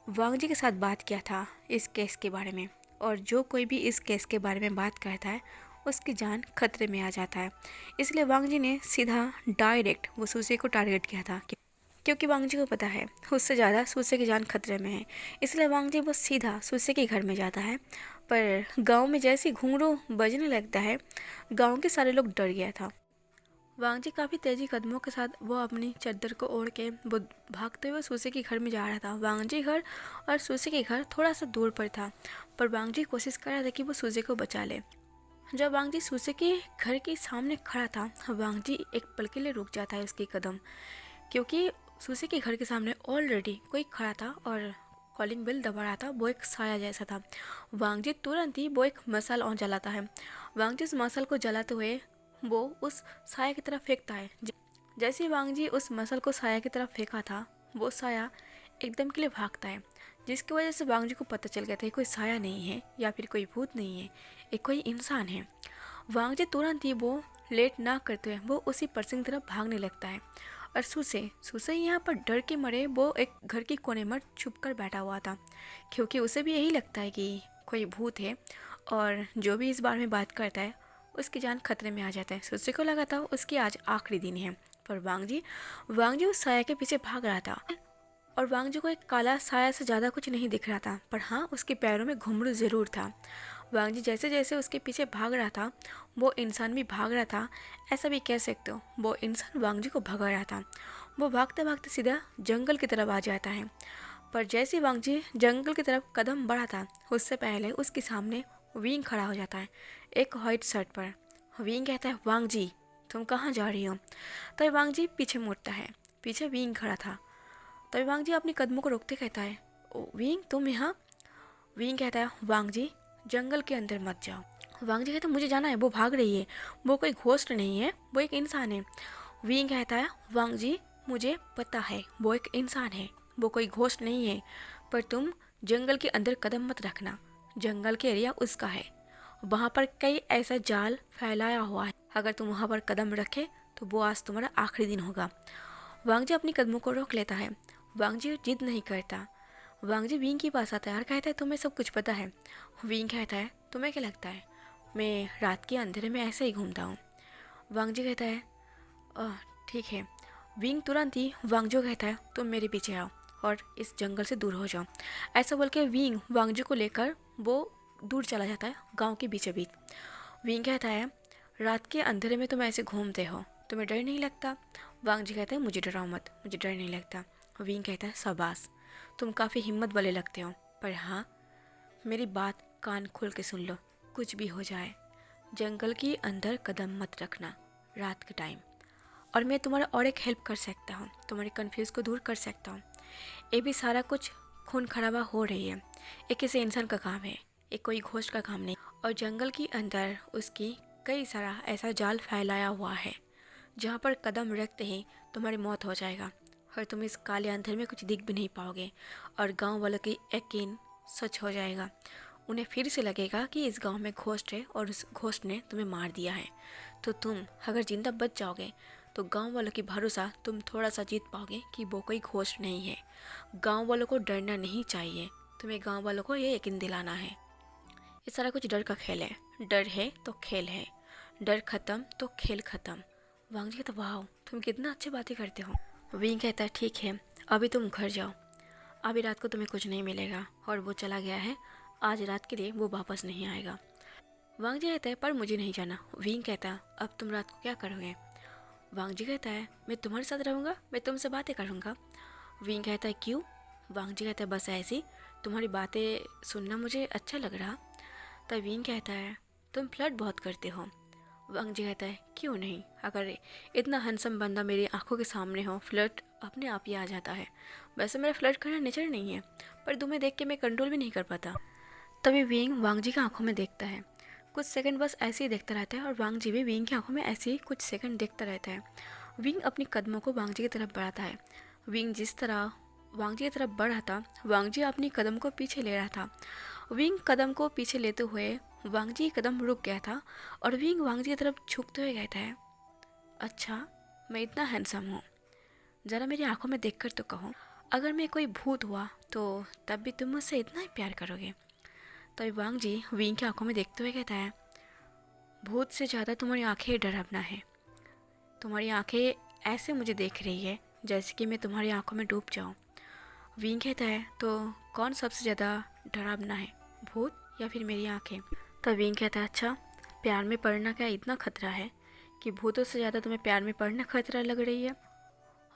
वांग जी के साथ बात किया था इस केस के बारे में, और जो कोई भी इस केस के बारे में बात करता है उसकी जान खतरे में आ जाता है। इसलिए वांग जी ने सीधा डायरेक्ट वो सुसे को टारगेट किया था, क्योंकि वांग जी को पता है उससे ज़्यादा सुसे की जान खतरे में है। इसलिए वांग जी वो सीधा सुसे के घर में जाता है। पर गांव में जैसे घुंघरू बजने लगता है गांव के सारे लोग डर गया था। वांग जी काफ़ी तेज़ी कदमों के साथ वो अपनी चादर को ओढ़ के वो भागते हुए सुसे के घर में जा रहा था। वांग जी घर और सुसे के घर थोड़ा सा दूर पर था, पर वांग जी कोशिश कर रहा था कि वो सुसे को बचा ले। जब वांग जी सुसे के घर के सामने खड़ा था वांग जी एक पल के लिए रुक जाता है उसके कदम, क्योंकि सुसे के घर के सामने ऑलरेडी कोई खड़ा था और कॉलिंग बेल दबा रहा था। वो एक साया जैसा था। वांग जी तुरंत ही वो एक मसाल और जलाता है। वांग जी उस मसाल को जलाते हुए वो उस साया की तरफ फेंकता है। जैसे ही वांग जी उस मसल को साया की तरफ फेंका था वो साया एकदम के लिए भागता है, जिसकी वजह से वांग जी को पता चल गया था कोई साया नहीं है या फिर कोई भूत नहीं है, एक कोई इंसान है। वांग जी तुरंत ही वो लेट ना करते हुए वो उसी पर्सन की तरफ भागने लगता है। और सुसे यहाँ पर डर के मरे वो एक घर के कोने में छुप कर बैठा हुआ था, क्योंकि उसे भी यही लगता है कि कोई भूत है और जो भी इस बारे में बात करता है उसकी जान खतरे में आ जाता है। सुसे को लगा था उसकी आज आखिरी दिन है। पर वांग जी उस साया के पीछे भाग रहा था और वांग जी को एक काला साया से ज़्यादा कुछ नहीं दिख रहा था, पर हाँ उसके पैरों में घुंघरू ज़रूर था। वांग जी जैसे जैसे उसके पीछे भाग रहा था वो इंसान भी भाग रहा था, ऐसा भी कह सकते हो। वो इंसान वांग जी को भगा रहा था। वो भागते भागते सीधा जंगल की तरफ आ जाता है। पर जैसे वांग जी जंगल की तरफ कदम बढ़ा था उससे पहले उसके सामने विंग खड़ा हो जाता है एक वाइट शर्ट पर। विंग कहता है, वांग जी तुम कहाँ जा रही हो? तभी वांग जी पीछे मुड़ता है, पीछे विंग खड़ा था। तभी वांग जी अपने कदमों को रोकते कहता है, ओ विंग तुम यहाँ? विंग कहता है, वांग जी जंगल के अंदर मत जाओ। वांग जी कहता है मुझे जाना है, वो भाग रही है, वो कोई घोस्ट नहीं है, वो एक इंसान है। विंग कहता है वांग जी मुझे पता है वो एक इंसान है, वो कोई घोस्ट नहीं है, पर तुम जंगल के अंदर कदम मत रखना, जंगल के एरिया उसका है, वहाँ पर कई ऐसा जाल फैलाया हुआ है, अगर तुम वहाँ पर कदम रखे तो वो आज तुम्हारा आखिरी दिन होगा। वांग जी अपनी कदमों को रोक लेता है। वांग जी जिद नहीं करता। वांग जी विंग के पास आता है और कहता है तुम्हें सब कुछ पता है। विंग कहता है तुम्हें क्या लगता है मैं रात के अंधेरे में ऐसे ही घूमता हूँ। वांग जी कहता है ठीक है। विंग तुरंत ही वांगजू कहता है तुम मेरे पीछे आओ और इस जंगल से दूर हो जाओ। ऐसा बोल के विंग वांगजू को लेकर वो दूर चला जाता है गांव के बीचों बीच। विंग कहता है रात के अंधेरे में तुम ऐसे घूमते हो, तुम्हें डर नहीं लगता? वांगजी कहता है मुझे डराओ मत, मुझे डर नहीं लगता। विंग कहता है शाबाश, तुम काफ़ी हिम्मत वाले लगते हो, पर हाँ मेरी बात कान खोल के सुन लो, कुछ भी हो जाए जंगल के अंदर कदम मत रखना रात के टाइम, और मैं तुम्हारा और एक हेल्प कर सकता हूँ, तुम्हारे कन्फ्यूज़ को दूर कर सकता हूँ। ये भी सारा कुछ खून खराबा हो रही है, ये किसी इंसान का काम है, ये कोई घोस्ट का काम नहीं। और जंगल के अंदर उसकी कई सारा ऐसा जाल फैलाया हुआ है जहाँ पर कदम रखते ही तुम्हारी मौत हो जाएगा और तुम इस काले अंधेरे में कुछ दिख भी नहीं पाओगे, और गांव वालों की यकीन सच हो जाएगा। उन्हें फिर से लगेगा कि इस गांव में घोस्ट है और उस घोस्ट ने तुम्हें मार दिया है। तो तुम अगर जिंदा बच जाओगे तो गांव वालों की भरोसा तुम थोड़ा सा जीत पाओगे कि वो कोई घोस्ट नहीं है। गांव वालों को डरना नहीं चाहिए, तुम्हें गांव वालों को ये यकीन दिलाना है। ये सारा कुछ डर का खेल है, डर है तो खेल है, डर खत्म तो खेल खत्म। वांग जी कहता वाह तुम कितना अच्छी बातें करते हो। विंग कहता है ठीक है अभी तुम घर जाओ, अभी रात को तुम्हें कुछ नहीं मिलेगा, और वो चला गया है, आज रात के लिए वो वापस नहीं आएगा। वांग जी कहता है पर मुझे नहीं जाना। विंग कहता है अब तुम रात को क्या करोगे? वांग जी कहता है मैं तुम्हारे साथ रहूँगा, मैं तुमसे बातें करूँगा। विंग कहता है क्यों? वांग जी कहता है बस ऐसी, तुम्हारी बातें सुनना मुझे अच्छा लग रहा। तब विंग कहता है तुम फ्लर्ट बहुत करते हो। वांग जी कहता है क्यों नहीं, अगर इतना हैंडसम बंदा मेरी आंखों के सामने हो फ्लर्ट अपने आप ही आ जाता है। वैसे मेरा फ्लर्ट करना नेचर नहीं है, पर तुम्हें देख के मैं कंट्रोल भी नहीं कर पाता। तभी विंग वांग जी की आंखों में देखता है, कुछ सेकंड बस ऐसे ही देखता रहता है, और वांग जी भी विंग की आंखों में ऐसे ही कुछ सेकंड देखता रहता है। विंग अपनी कदमों को वांग जी की तरफ बढ़ाता है। विंग जिस तरह वांग जी की तरफ बढ़ रहा था, वांग जी अपनी कदम को पीछे ले रहा था। विंग कदम को पीछे लेते हुए वांग जी कदम रुक गया था, और विंग वांग जी की तरफ झुकते हुए कहता है अच्छा मैं इतना हैंडसम हूँ, ज़रा मेरी आंखों में देखकर तो कहो, अगर मैं कोई भूत हुआ तो तब भी तुम मुझसे इतना ही प्यार करोगे? तभी वांग जी विंग की आंखों में देखते हुए कहता है भूत से ज़्यादा तुम्हारी आंखें डरावना है, तुम्हारी आंखें ऐसे मुझे देख रही है जैसे कि मैं तुम्हारी आंखों में डूब जाऊँ। विंग कहता है तो कौन सबसे ज़्यादा डरावना है, भूत या फिर मेरी आंखें? तो विंग कहता है अच्छा प्यार में पड़ना क्या इतना खतरा है कि भूतों से ज़्यादा तुम्हें प्यार में पड़ना खतरा लग रही है?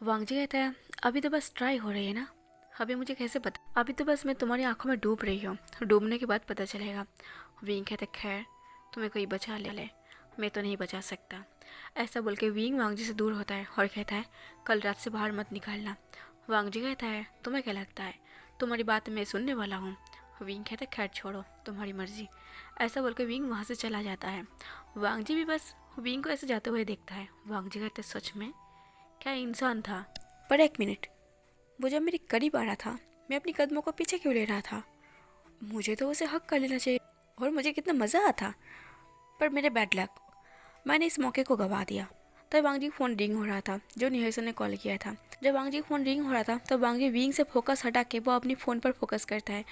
वांग जी कहता है अभी तो बस ट्राई हो रही है ना, अभी मुझे कैसे पता, अभी तो बस मैं तुम्हारी आंखों में डूब रही हूँ, डूबने के बाद पता चलेगा। विंग कहता है खैर तुम्हें कोई बचा ले, मैं तो नहीं बचा सकता। ऐसा बोल के विंग वांग जी से दूर होता है और कहता है कल रात से बाहर मत निकलना। वांग जी कहता है तुम्हें क्या लगता है तुम्हारी बात मैं सुनने वाला हूँ? विंग कहता है खैर छोड़ो तुम्हारी मर्जी। ऐसा बोल के विंग वहाँ से चला जाता है। वांग जी भी बस विंग को ऐसे जाते हुए देखता है। वांग जी कहते हैं सच में क्या इंसान था, पर एक मिनट, वो जब मेरे करीब आ रहा था मैं अपनी कदमों को पीछे क्यों ले रहा था? मुझे तो उसे हक कर लेना चाहिए, और मुझे कितना मज़ा आता, पर मेरे बैड लक, मैंने इस मौके को गवा दिया। तब वांग जी फ़ोन रिंग हो रहा था, जो निहसन ने कॉल किया था। जब वांग जी फ़ोन रिंग हो रहा था तब वांग जी विंग से फोकस हटा के वो अपनी फ़ोन पर फोकस करता है।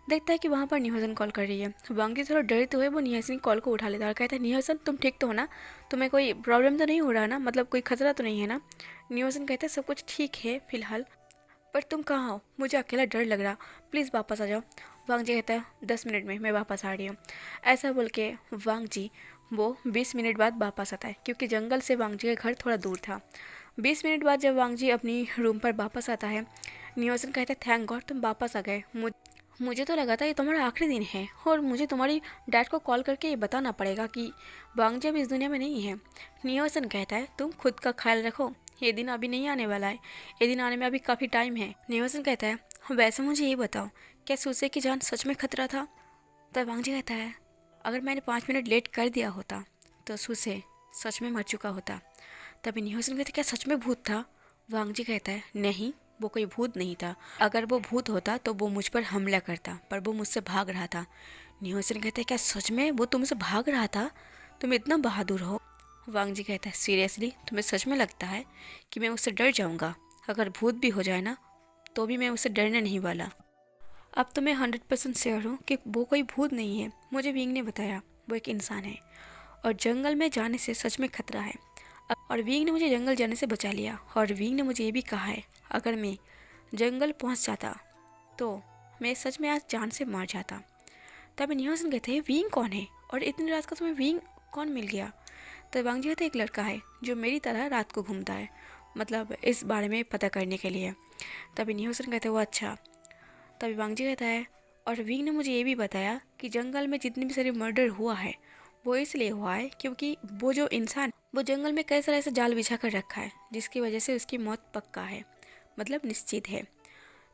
देखता है कि वहाँ पर निहसन कॉल कर रही है। वांग जी थोड़ा डरते हुए वो निहसन की कॉल को उठा लेता है और कहता है निहसन तुम ठीक तो हो ना, तुम्हें कोई प्रॉब्लम तो नहीं हो रहा ना, मतलब कोई खतरा तो नहीं है ना? निहसन कहता है सब कुछ ठीक है फ़िलहाल, पर तुम कहाँ हो, मुझे अकेला डर लग रहा, प्लीज़ वापस आ जाओ। वांग जी कहता है 10 मिनट में मैं वापस आ रही हूँ। ऐसा बोल के वांग जी वो 20 मिनट बाद वापस आता है, क्योंकि जंगल से वांग जी का घर थोड़ा दूर था। 20 मिनट बाद जब वांग जी अपनी रूम पर वापस आता है, नियोसन कहता है थैंक गॉड तुम वापस आ गए, मुझे तो लगा था ये तुम्हारा आखिरी दिन है और मुझे तुम्हारी डैड को कॉल करके ये बताना पड़ेगा कि वांग जी अब इस दुनिया में नहीं है। नियोसन कहता है तुम खुद का ख्याल रखो, ये दिन अभी नहीं आने वाला है, ये दिन आने में अभी काफ़ी टाइम है। नियोसन कहता है वैसे मुझे ये बताओ क्या सूसे की जान सच में खतरा था? तब वांगजी कहता है अगर मैंने 5 मिनट लेट कर दिया होता तो सुसे सच में मर चुका होता। तभी न्योसन कहते क्या सच में भूत था? वांगजी कहता है नहीं, वो कोई भूत नहीं था। अगर वो भूत होता तो वो मुझ पर हमला करता, पर वो मुझसे भाग रहा था। न्योसन कहता है क्या सच में वो तुमसे भाग रहा था? तुम इतना बहादुर हो। वांगजी कहता है सीरियसली तुम्हें सच में लगता है कि मैं उससे डर जाऊंगा? अगर भूत भी हो जाए ना तो भी मैं उससे डरने नहीं वाला। अब तो मैं 100% श्योर हूँ कि वो कोई भूत नहीं है। मुझे विंग ने बताया वो एक इंसान है और जंगल में जाने से सच में खतरा है। और विंग ने मुझे जंगल जाने से बचा लिया। और विंग ने मुझे ये भी कहा है अगर मैं जंगल पहुँच जाता तो मैं सच में आज जान से मार जाता। तब न्योसन कहते हैं विंग कौन है और इतनी रात को तुम्हें विंग कौन मिल गया? तो वांगजी कहते एक लड़का है जो मेरी तरह रात को घूमता है, मतलब इस बारे में पता करने के लिए। तभी न्योसन कहते वो अच्छा। तभी वांगजी कहता है और विंग ने मुझे ये भी बताया कि जंगल में जितनी भी सारी मर्डर हुआ है वो इसलिए हुआ है क्योंकि वो जो इंसान वो जंगल में कई सारे ऐसे जाल बिछा कर रखा है जिसकी वजह से उसकी मौत पक्का है, मतलब निश्चित है।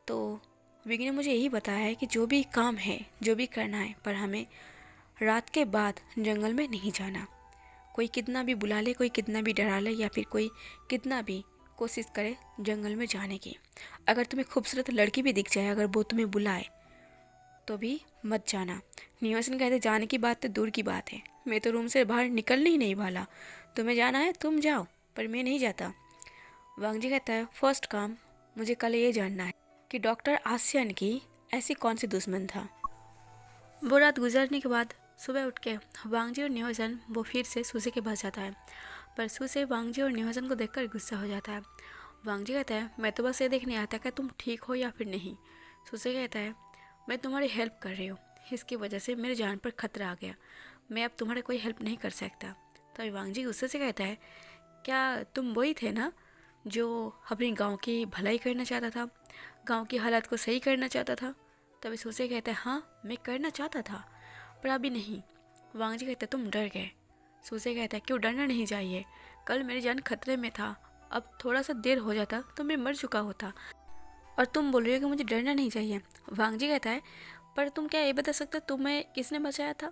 तो विंग ने मुझे यही बताया है कि जो भी काम है जो भी करना है पर हमें रात के बाद जंगल में नहीं जाना। कोई कितना भी बुला ले, कोई कितना भी डरा ले या फिर कोई कितना भी कोशिश करे जंगल में जाने की, अगर तुम्हें खूबसूरत लड़की भी दिख जाए अगर वो तुम्हें बुलाए तो भी मत जाना। न्योसन कहते जाने की बात तो दूर की बात है, मैं तो रूम से बाहर निकलने ही नहीं वाला। तुम्हें जाना है तुम जाओ पर मैं नहीं जाता। वांगजी कहता है फर्स्ट काम मुझे कल ये जानना है कि डॉक्टर आसियन की ऐसी कौन सी दुश्मन था। वो रात गुजरने के बाद सुबह उठ के वांगजी और न्योसन वो फिर से सुसे के पास जाता है, पर सुसे वांगजी और न्योसन को देखकर गुस्सा हो जाता है। वांगजी कहता है मैं तो बस ये देखने आता कि तुम ठीक हो या फिर नहीं। सुसे कहता है मैं तुम्हारी हेल्प कर रही हूँ, इसकी वजह से मेरी जान पर खतरा आ गया, मैं अब तुम्हारी कोई हेल्प नहीं कर सकता। तभी वांगजी गुस्से से कहता है क्या तुम वही थे ना जो अपने गाँव की भलाई करना चाहता था, गाँव की हालात को सही करना चाहता था? तभी सुसे कहता है हाँ मैं करना चाहता था पर अभी नहीं। वांगजी कहता है तुम डर गए। सुसे कहता है क्यों डरना नहीं चाहिए, कल मेरी जान खतरे में था, अब थोड़ा सा देर हो जाता तो मैं मर चुका होता और तुम बोल रही हो कि मुझे डरना नहीं चाहिए। वांगजी कहता है पर तुम क्या ये बता सकते तुम्हें किसने बचाया था?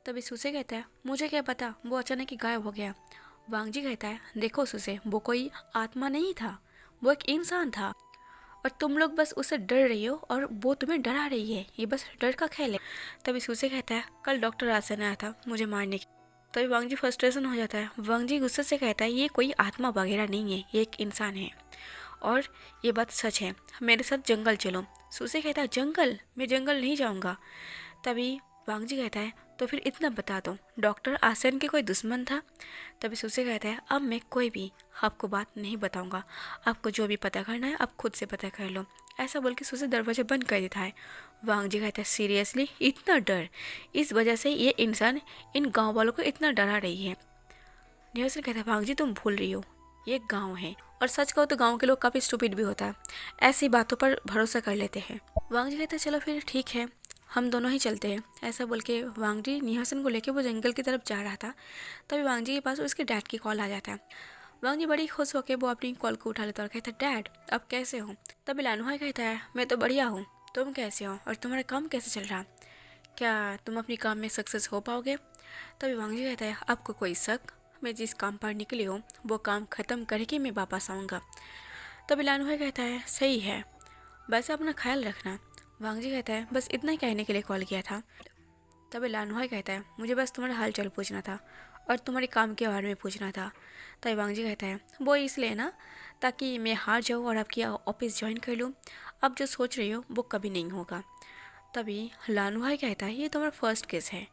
तभी सुसे कहता है मुझे क्या पता, वो अचानक ही गायब हो गया। वांगजी कहता है देखो सुसे वो कोई आत्मा नहीं था, वो एक इंसान था और तुम लोग बस उससे डर रही हो और वो तुम्हें डरा रही है, ये बस डर का खेल है। तभी सुसे कहता है कल डॉक्टर आसन आया था मुझे मारने की। तभी वांगजी फ्रस्ट्रेशन हो जाता है। वांगजी गुस्से से कहता है ये कोई आत्मा वगैरह नहीं है, ये एक इंसान है और ये बात सच है, मेरे साथ जंगल चलो। सुसे कहता है जंगल? मैं जंगल नहीं जाऊंगा। तभी वांगजी कहता है तो फिर इतना बता दो डॉक्टर आसन के कोई दुश्मन था? तभी सुसे कहता है अब मैं कोई भी आपको बात नहीं बताऊंगा, आपको जो भी पता करना है आप खुद से पता कर लो। ऐसा बोल के सुसे दरवाजा बंद कर देता है। वांगजी कहता है सीरियसली इतना डर, इस वजह से ये इंसान इन गाँव वालों को इतना डरा रही है? न्योसन कहता है वांगजी तुम भूल रही हो ये गाँव है और सच कहो तो गाँव के लोग काफ़ी स्टूपिड भी होता है, ऐसी बातों पर भरोसा कर लेते हैं। वांगजी कहता है चलो फिर ठीक है हम दोनों ही चलते हैं। ऐसा बोल के वांगजी न्योसन को लेकर वो जंगल की तरफ जा रहा था। तभी वांगजी के पास उसके डैड की कॉल आ जाता है। वांगजी बड़ी खुश होकर वो अपनी कॉल को उठा लेता और कहता है डैड अब कैसे हो? तभी लानुहाई कहता है मैं तो बढ़िया हूँ, तुम कैसे हो और तुम्हारा काम कैसे चल रहा, क्या तुम अपनी काम में सक्सेस हो पाओगे? तभी वांगजी कहता है आपको कोई शक, मैं जिस काम पर निकली हूँ वो काम ख़त्म करके मैं वापस आऊँगा। तभी लानुहाई कहता है सही है, वैसे अपना ख्याल रखना। वांगजी कहता है बस इतना ही कहने के लिए कॉल किया था। तभी लानुहाई कहता है मुझे बस तुम्हारा हाल चाल पूछना था और तुम्हारे काम के बारे में पूछना था। तभी वांगजी कहता है वो इसलिए ना ताकि मैं हार जाऊँ और आपकी ऑफिस ज्वाइन कर लूँ, अब जो सोच रही हो वो कभी नहीं होगा। तभी लानुहाई कहता है ये तुम्हारा फर्स्ट केस है,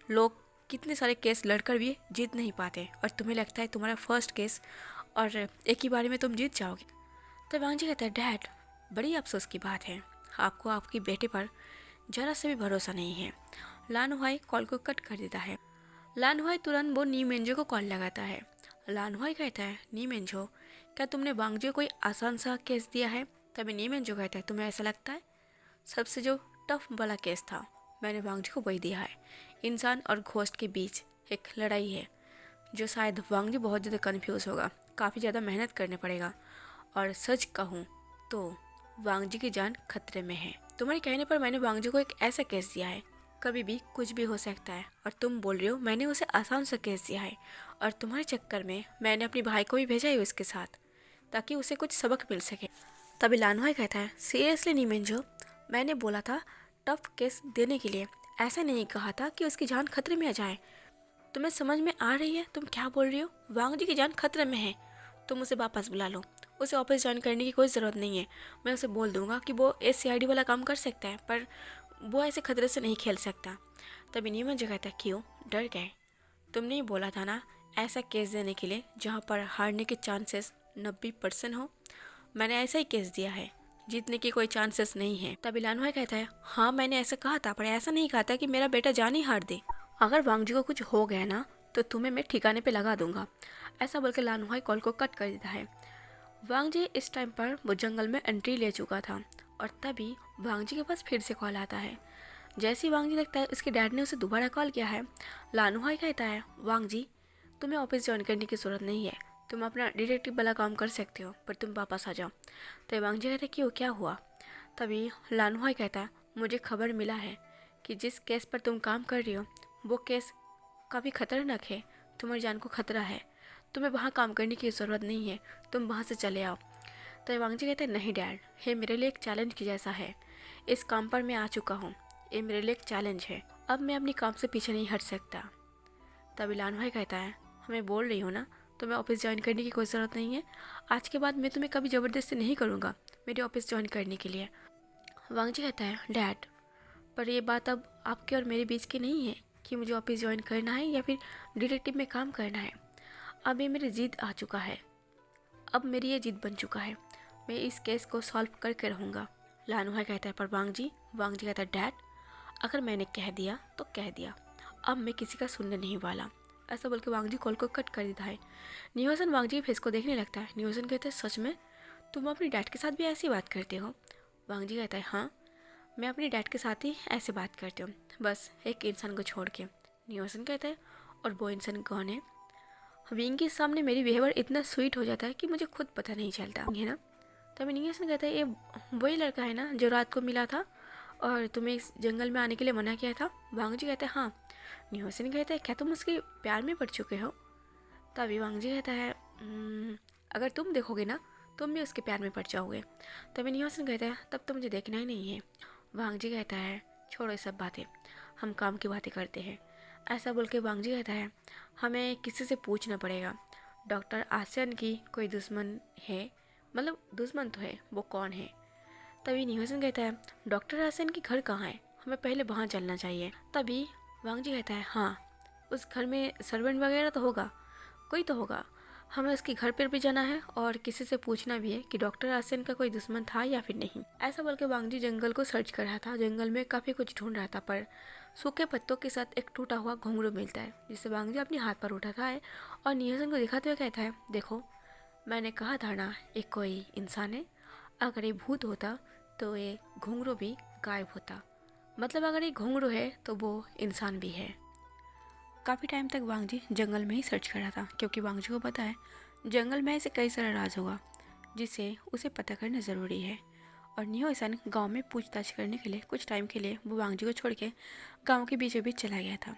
लोग कितने सारे केस लड़कर भी जीत नहीं पाते और तुम्हें लगता है तुम्हारा फर्स्ट केस और एक ही बारे में तुम जीत जाओगे। तो वांगजी कहता है डैड बड़ी अफसोस की बात है, आपको आपकी बेटे पर जरा से भी भरोसा नहीं है। लानुहाई कॉल को कट कर देता है। लानुहाई तुरंत वो नी मेंजो को कॉल लगाता है। लानुहाई कहता है नी मेंजो क्या तुमने वांगजी को कोई आसान सा केस दिया है? तभी नी मेंजो कहता है तुम्हें ऐसा लगता है सबसे जो टफ वाला केस था मैंने वांगजी को वही दिया है। इंसान और घोस्ट के बीच एक लड़ाई है जो शायद वांगजी बहुत ज़्यादा कन्फ्यूज़ होगा, काफ़ी ज़्यादा मेहनत करने पड़ेगा और सच कहूँ तो वांगजी की जान खतरे में है। तुम्हारे कहने पर मैंने वांगजी को एक ऐसा केस दिया है कभी भी कुछ भी हो सकता है और तुम बोल रही हो मैंने उसे आसान सा केस दिया है और तुम्हारे चक्कर में मैंने अपनी भाई को भी भेजा है उसके साथ ताकि उसे कुछ सबक मिल सके। तभी लानवाई कहता है सीरियसली नहीं मंजू, मैंने बोला था टफ केस देने के लिए, ऐसा नहीं कहा था कि उसकी जान खतरे में आ जाए। तुम्हें समझ में आ रही है तुम क्या बोल रही हो? वांग जी की जान खतरे में है, तुम उसे वापस बुला लो। उसे ऑफिस ज्वाइन करने की कोई ज़रूरत नहीं है। मैं उसे बोल दूंगा कि वो SCID वाला काम कर सकता है पर वो ऐसे खतरे से नहीं खेल सकता। तभी नीमन जी कहता है क्यों डर गए? तुमने ही बोला था ना ऐसा केस देने के लिए जहाँ पर हारने के चांसेस 90% हो। मैंने ऐसा ही केस दिया है, जीतने की कोई चांसेस नहीं है। तभी लानवाई कहता है हाँ मैंने ऐसा कहा था पर ऐसा नहीं कहा था कि मेरा बेटा जान ही हार दे। अगर वांग जी को कुछ हो गया ना तो तुम्हें मैं ठिकाने पे लगा दूंगा। ऐसा बोलकर लानवाई कॉल को कट कर देता है। वांग जी इस टाइम पर वो जंगल में एंट्री ले चुका था और तभी वांग जी के पास फिर से कॉल आता है। जैसे ही वांग जी देखता है उसके डैड ने उसे दोबारा कॉल किया है। लानवाई कहता है वांग जी तुम्हें ऑफिस ज्वाइन करने की ज़रूरत नहीं है, तुम अपना डिटेक्टिव वाला काम कर सकते हो पर तुम वापस आ जाओ। तो वांग जी कहते क्यों क्या हुआ? तभी लानवाई कहता है मुझे खबर मिला है कि जिस केस पर तुम काम कर रही हो वो केस काफ़ी खतरनाक है, तुम्हारी जान को खतरा है, तुम्हें वहाँ काम करने की ज़रूरत नहीं है, तुम वहाँ से चले आओ। तो वांग जी कहते हैं नहीं डैड, ये मेरे लिए एक चैलेंज की जैसा है, इस काम पर मैं आ चुका हूँ, ये मेरे लिए एक चैलेंज है, अब मैं अपनी काम से पीछे नहीं हट सकता। तभी लानवाई कहता है हमें बोल रही हो ना तुम्हें ऑफिस ज्वाइन करने की कोई ज़रूरत नहीं है, आज के बाद मैं तुम्हें कभी ज़बरदस्ती नहीं करूँगा मेरे ऑफिस ज्वाइन करने के लिए। वांग जी कहता है डैड पर ये बात अब आपके और मेरे बीच की नहीं है कि मुझे ऑफिस ज्वाइन करना है या फिर डिटेक्टिव में काम करना है। अब ये मेरी जिद आ चुका है, अब मेरी ये जिद बन चुका है, मैं इस केस को सॉल्व करके रहूँगा। लानवाई कहता है पर वांग जी कहता है डैड अगर मैंने कह दिया तो कह दिया, अब मैं किसी का सुनने नहीं वाला। ऐसा बोल के वांग जी कॉल को कट कर देता है। न्यूसन वांग जी फेस को देखने लगता है। न्यूसन कहते हैं सच में तुम अपनी डैड के साथ भी ऐसी बात करते हो? वांग जी कहता है हाँ मैं अपने डैड के साथ ही ऐसे बात करती हूँ, बस एक इंसान को छोड़ के। न्यूसन कहता है और वो इंसान कौन है? विंग के सामने मेरी बिहेवियर इतना स्वीट हो जाता है कि मुझे खुद पता नहीं चलता है ना। तभी न्यूसन कहता है ये वही लड़का है ना जो रात को मिला था और तुम्हें इस जंगल में आने के लिए मना किया था? वांग जी कहते हैं हाँ। न्यूसन कहता है क्या तुम उसके प्यार में पड़ चुके हो? तभी वांग जी कहता है अगर तुम देखोगे ना तुम भी उसके प्यार में पड़ जाओगे। तभी न्यूसन कहता है तब तो मुझे देखना ही नहीं है। वांग जी कहता है छोड़ो ये सब बातें, हम काम की बातें करते हैं। ऐसा बोल के वांग जी कहता है हमें किसी से पूछना पड़ेगा डॉक्टर आसियान की कोई दुश्मन है, मतलब दुश्मन तो है, वो कौन है? तभी न्यूसन कहता है डॉक्टर आसियान की घर कहाँ है, हमें पहले वहाँ चलना चाहिए। तभी वांग जी कहता है हाँ उस घर में सर्वेंट वगैरह तो होगा, कोई तो होगा, हमें उसके घर पर भी जाना है और किसी से पूछना भी है कि डॉक्टर आसियान का कोई दुश्मन था या फिर नहीं। ऐसा बोल के वांग जी जंगल को सर्च कर रहा था, जंगल में काफ़ी कुछ ढूंढ रहा था पर सूखे पत्तों के साथ एक टूटा हुआ घुंघरू मिलता है जिसे वांग जी अपने हाथ पर उठाता है और न्यूसन को दिखाते हुए कहता है देखो मैंने कहा था ना एक कोई इंसान है, अगर ये भूत होता तो ये घुंघरू भी गायब होता, मतलब अगर ये घुंघरू है तो वो इंसान भी है। काफ़ी टाइम तक वांग जी जंगल में ही सर्च कर रहा था क्योंकि वांग जी को पता है जंगल में ऐसे कई सारा राज होगा जिसे उसे पता करना ज़रूरी है। और न्यूसन गांव में पूछताछ करने के लिए कुछ टाइम के लिए वो वांग जी को छोड़ के गांव के बीचों बीच चला गया था।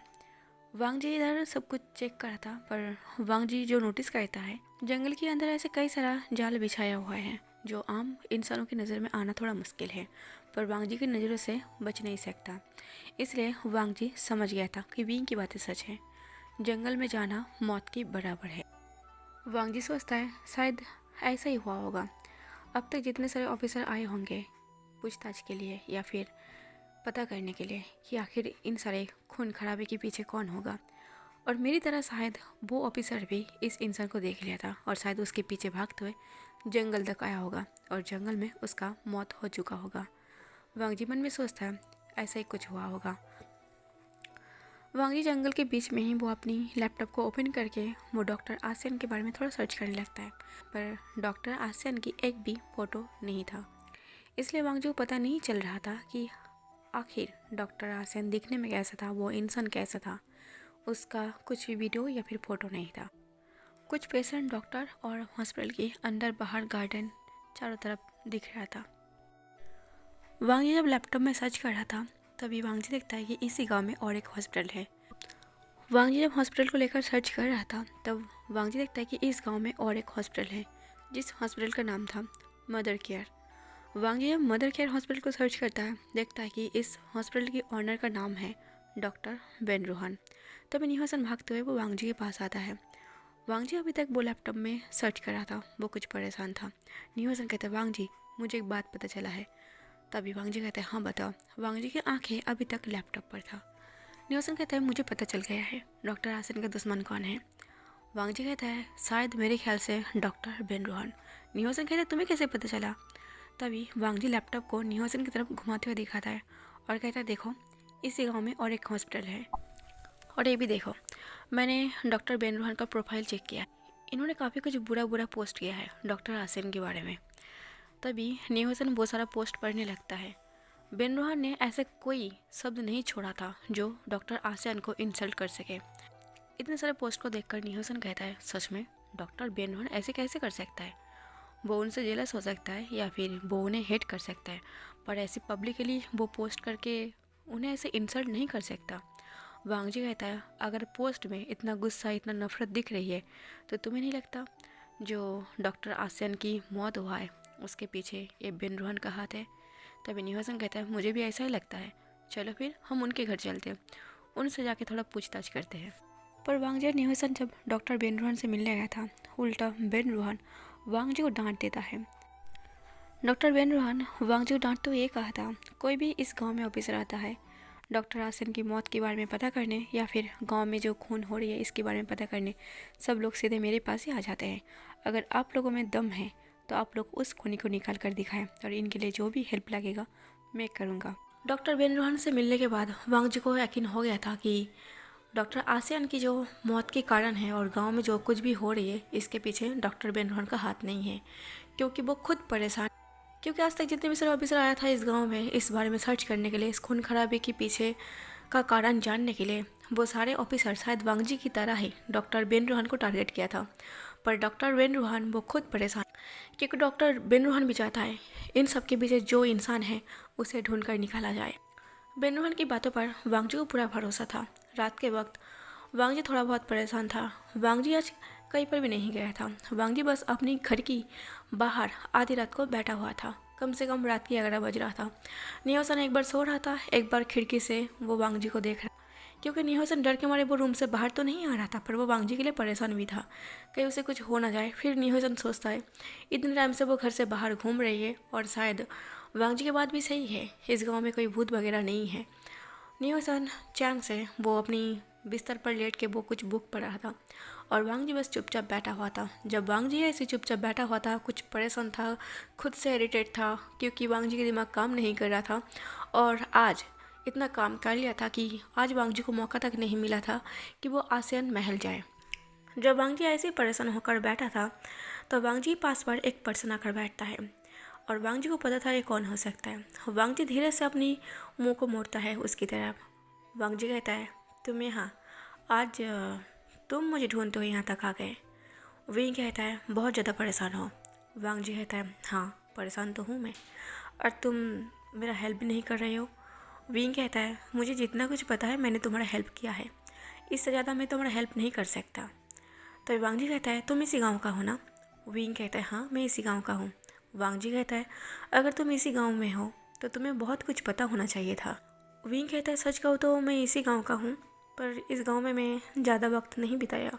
वांग जी इधर सब कुछ चेक करा था पर वांग जी जो नोटिस करता है जंगल के अंदर ऐसे कई सारा जाल बिछाया हुआ है जो आम इंसानों की नज़र में आना थोड़ा मुश्किल है पर वांग जी की नज़रों से बच नहीं सकता। इसलिए वांग जी समझ गया था कि विंग की बातें सच है, जंगल में जाना मौत के बराबर है। वांग जी सोचता है शायद ऐसा ही हुआ होगा, अब तक जितने सारे ऑफिसर आए होंगे पूछताछ के लिए या फिर पता करने के लिए कि आखिर इन सारे खून खराबे के पीछे कौन होगा, और मेरी तरह शायद वो ऑफिसर भी इस इंसान को देख लिया था और शायद उसके पीछे भागते हुए जंगल तक आया होगा और जंगल में उसका मौत हो चुका होगा। वांग जी मन में सोचता है ऐसा ही कुछ हुआ होगा। वांग जी जंगल के बीच में ही वो अपनी लैपटॉप को ओपन करके वो डॉक्टर आसियान के बारे में थोड़ा सर्च करने लगता है पर डॉक्टर आसियान की एक भी फ़ोटो नहीं था। इसलिए वांग जी को पता नहीं चल रहा था कि आखिर डॉक्टर आसियान दिखने में कैसा था, वो इंसान कैसा था, उसका कुछ भी वीडियो या फिर फ़ोटो नहीं था। कुछ पेशेंट डॉक्टर और हॉस्पिटल के अंदर बाहर गार्डन चारों तरफ दिख रहा था। वांग जी जब लैपटॉप में सर्च कर रहा था तभी वांग जी देखता है कि इसी गांव में और एक हॉस्पिटल है। वांग जी जब हॉस्पिटल को लेकर सर्च कर रहा था तब वांग जी देखता है कि इस गांव में और एक हॉस्पिटल है, जिस हॉस्पिटल का नाम था मदर केयर। वांग जी जब मदर केयर हॉस्पिटल को सर्च करता है, देखता है कि इस हॉस्पिटल की ऑनर का नाम है डॉक्टर बेन रोहन। तभी निहोसन भागते हुए वो वांग जी के पास आता है। वांग जी अभी तक वो लैपटॉप में सर्च कर रहा था, वो कुछ परेशान था। निहोसन कहते हैं, वांग जी मुझे एक बात पता चला है। तभी वांग जी कहते हैं, हाँ बताओ। वांग जी की आंखें अभी तक लैपटॉप पर था। निहोसन कहता है, मुझे पता चल गया है डॉक्टर आसिन का दुश्मन कौन है। वांग जी कहता है, शायद मेरे ख्याल से डॉक्टर बेन रोहन। निहोसन कहता है, तुम्हें कैसे पता चला। तभी वांग जी लैपटॉप को निहोसन की तरफ घुमाते हुए दिखाता है और कहता है, देखो इसी गांव में और एक हॉस्पिटल है, और ये भी देखो मैंने डॉक्टर बेन रोहन का प्रोफाइल चेक किया, इन्होंने काफ़ी कुछ बुरा बुरा पोस्ट किया है डॉक्टर आसिन के बारे में। तभी निहोसन बहुत सारा पोस्ट पढ़ने लगता है। बेन रोहन ने ऐसे कोई शब्द नहीं छोड़ा था जो डॉक्टर आसियान को इंसल्ट कर सके। इतने सारे पोस्ट को देखकर निहोसन कहता है, सच में डॉक्टर बेन रोहन ऐसे कैसे कर सकता है। वो उनसे जेलस हो सकता है या फिर वो उन्हें हेट कर सकता है, पर ऐसे पब्लिकली वो पोस्ट करके उन्हें ऐसे इंसल्ट नहीं कर सकता। वांग जी कहता है, अगर पोस्ट में इतना गुस्सा इतना नफरत दिख रही है तो तुम्हें नहीं लगता जो डॉक्टर आसियान की मौत हुआ है उसके पीछे ये बेन रोहन का हाथ है। तभी निहोसन कहता है, मुझे भी ऐसा ही लगता है, चलो फिर हम उनके घर चलते हैं, उनसे जाके थोड़ा पूछताछ करते हैं। पर वांग जी और निहोसन जब डॉक्टर बेन रोहन से मिलने गया था, उल्टा बेन रोहन वांग जी को डांट देता है। डॉक्टर बेन रोहन वांग जी को डांटते हुए ये कहा था, कोई भी इस गांव में ऑफिसर आता है डॉक्टर आसिन की मौत के बारे में पता करने या फिर गांव में जो खून हो रही है इसके बारे में पता करने, सब लोग सीधे मेरे पास ही आ जाते हैं। अगर आप लोगों में दम है तो आप लोग उस खूनी को निकाल कर दिखाएं, और इनके लिए जो भी हेल्प लगेगा मैं करूँगा। डॉक्टर बेन रोहन से मिलने के बाद वांग जी को यकीन हो गया था कि डॉक्टर आसियान की जो मौत के कारण है और गांव में जो कुछ भी हो रही है इसके पीछे डॉक्टर बेन रोहन का हाथ नहीं है, क्योंकि वो खुद परेशान, क्योंकि आज तक जितने भी सारे ऑफिसर आया था इस गांव में इस बारे में सर्च करने के लिए, इस खून खराबे के पीछे का कारण जानने के लिए, वो सारे ऑफिसर शायद वांग जी की तरह ही डॉक्टर बेन रोहन को टारगेट किया था। पर डॉक्टर बेन रोहन वो खुद परेशान, क्योंकि डॉक्टर बेन रोहन भी चाहता है इन सब के पीछे जो इंसान है उसे ढूंढ कर निकाला जाए। बेन रोहन की बातों पर वांग जी को पूरा भरोसा था। रात के वक्त वांग जी थोड़ा बहुत परेशान था। वांग जी आज कहीं पर भी नहीं गया था। वांग जी बस अपनी घर की बाहर आधी रात को बैठा हुआ था। कम से कम रात के 11 बज रहा था। निहोसन एक बार सो रहा था, एक बार खिड़की से वो वांग जी को देख रहा, क्योंकि निहोसन डर के मारे वो रूम से बाहर तो नहीं आ रहा था, पर वो वांग जी के लिए परेशान भी था कहीं उसे कुछ हो ना जाए। फिर निहोसन सोचता है इतने टाइम से वो घर से बाहर घूम रही है और शायद वांग जी की बात भी सही है, इस गाँव में कोई भूत वगैरह नहीं है। निहोसन चैन से वो अपनी बिस्तर पर लेट के वो कुछ बुक पढ़ रहा था और वांग जी बस चुपचाप बैठा हुआ था। जब वांग जी ऐसे चुपचाप बैठा हुआ था, कुछ परेशान था, खुद से इरिटेट था, क्योंकि वांग जी का दिमाग काम नहीं कर रहा था और आज इतना काम कर लिया था कि आज वांग जी को मौका तक नहीं मिला था कि वो आसियान महल जाए। जब वांग जी ऐसे परेशान होकर बैठा था तो वांग जी पास पर एक पर्सन आकर बैठता है और वांग जी को पता था ये कौन हो सकता है। वांग जी धीरे से अपनी मुंह को मोड़ता है उसकी तरफ। वांग जी कहता है, तुम यहाँ आज तुम मुझे ढूंढते हो यहाँ तक आ गए। विंग कहता है, बहुत ज़्यादा परेशान हो। वांग जी कहता है, हाँ परेशान तो हूँ मैं, और तुम मेरा हेल्प भी नहीं कर रहे हो। विंग कहता है, मुझे जितना कुछ पता है मैंने तुम्हारा हेल्प किया है, इससे ज़्यादा मैं तुम्हारा हेल्प नहीं कर सकता। तो वांग जी कहता है, तुम इसी गाँव का हो ना। विंग कहता है, हाँ मैं इसी गाँव का हूँ। वांग जी कहता है, अगर तुम इसी गाँव में हो तो तुम्हें बहुत कुछ पता होना चाहिए था। विंग कहता है, सच कहूँ तो मैं इसी गाँव का हूँ, पर इस गांव में मैं ज़्यादा वक्त नहीं बिताया।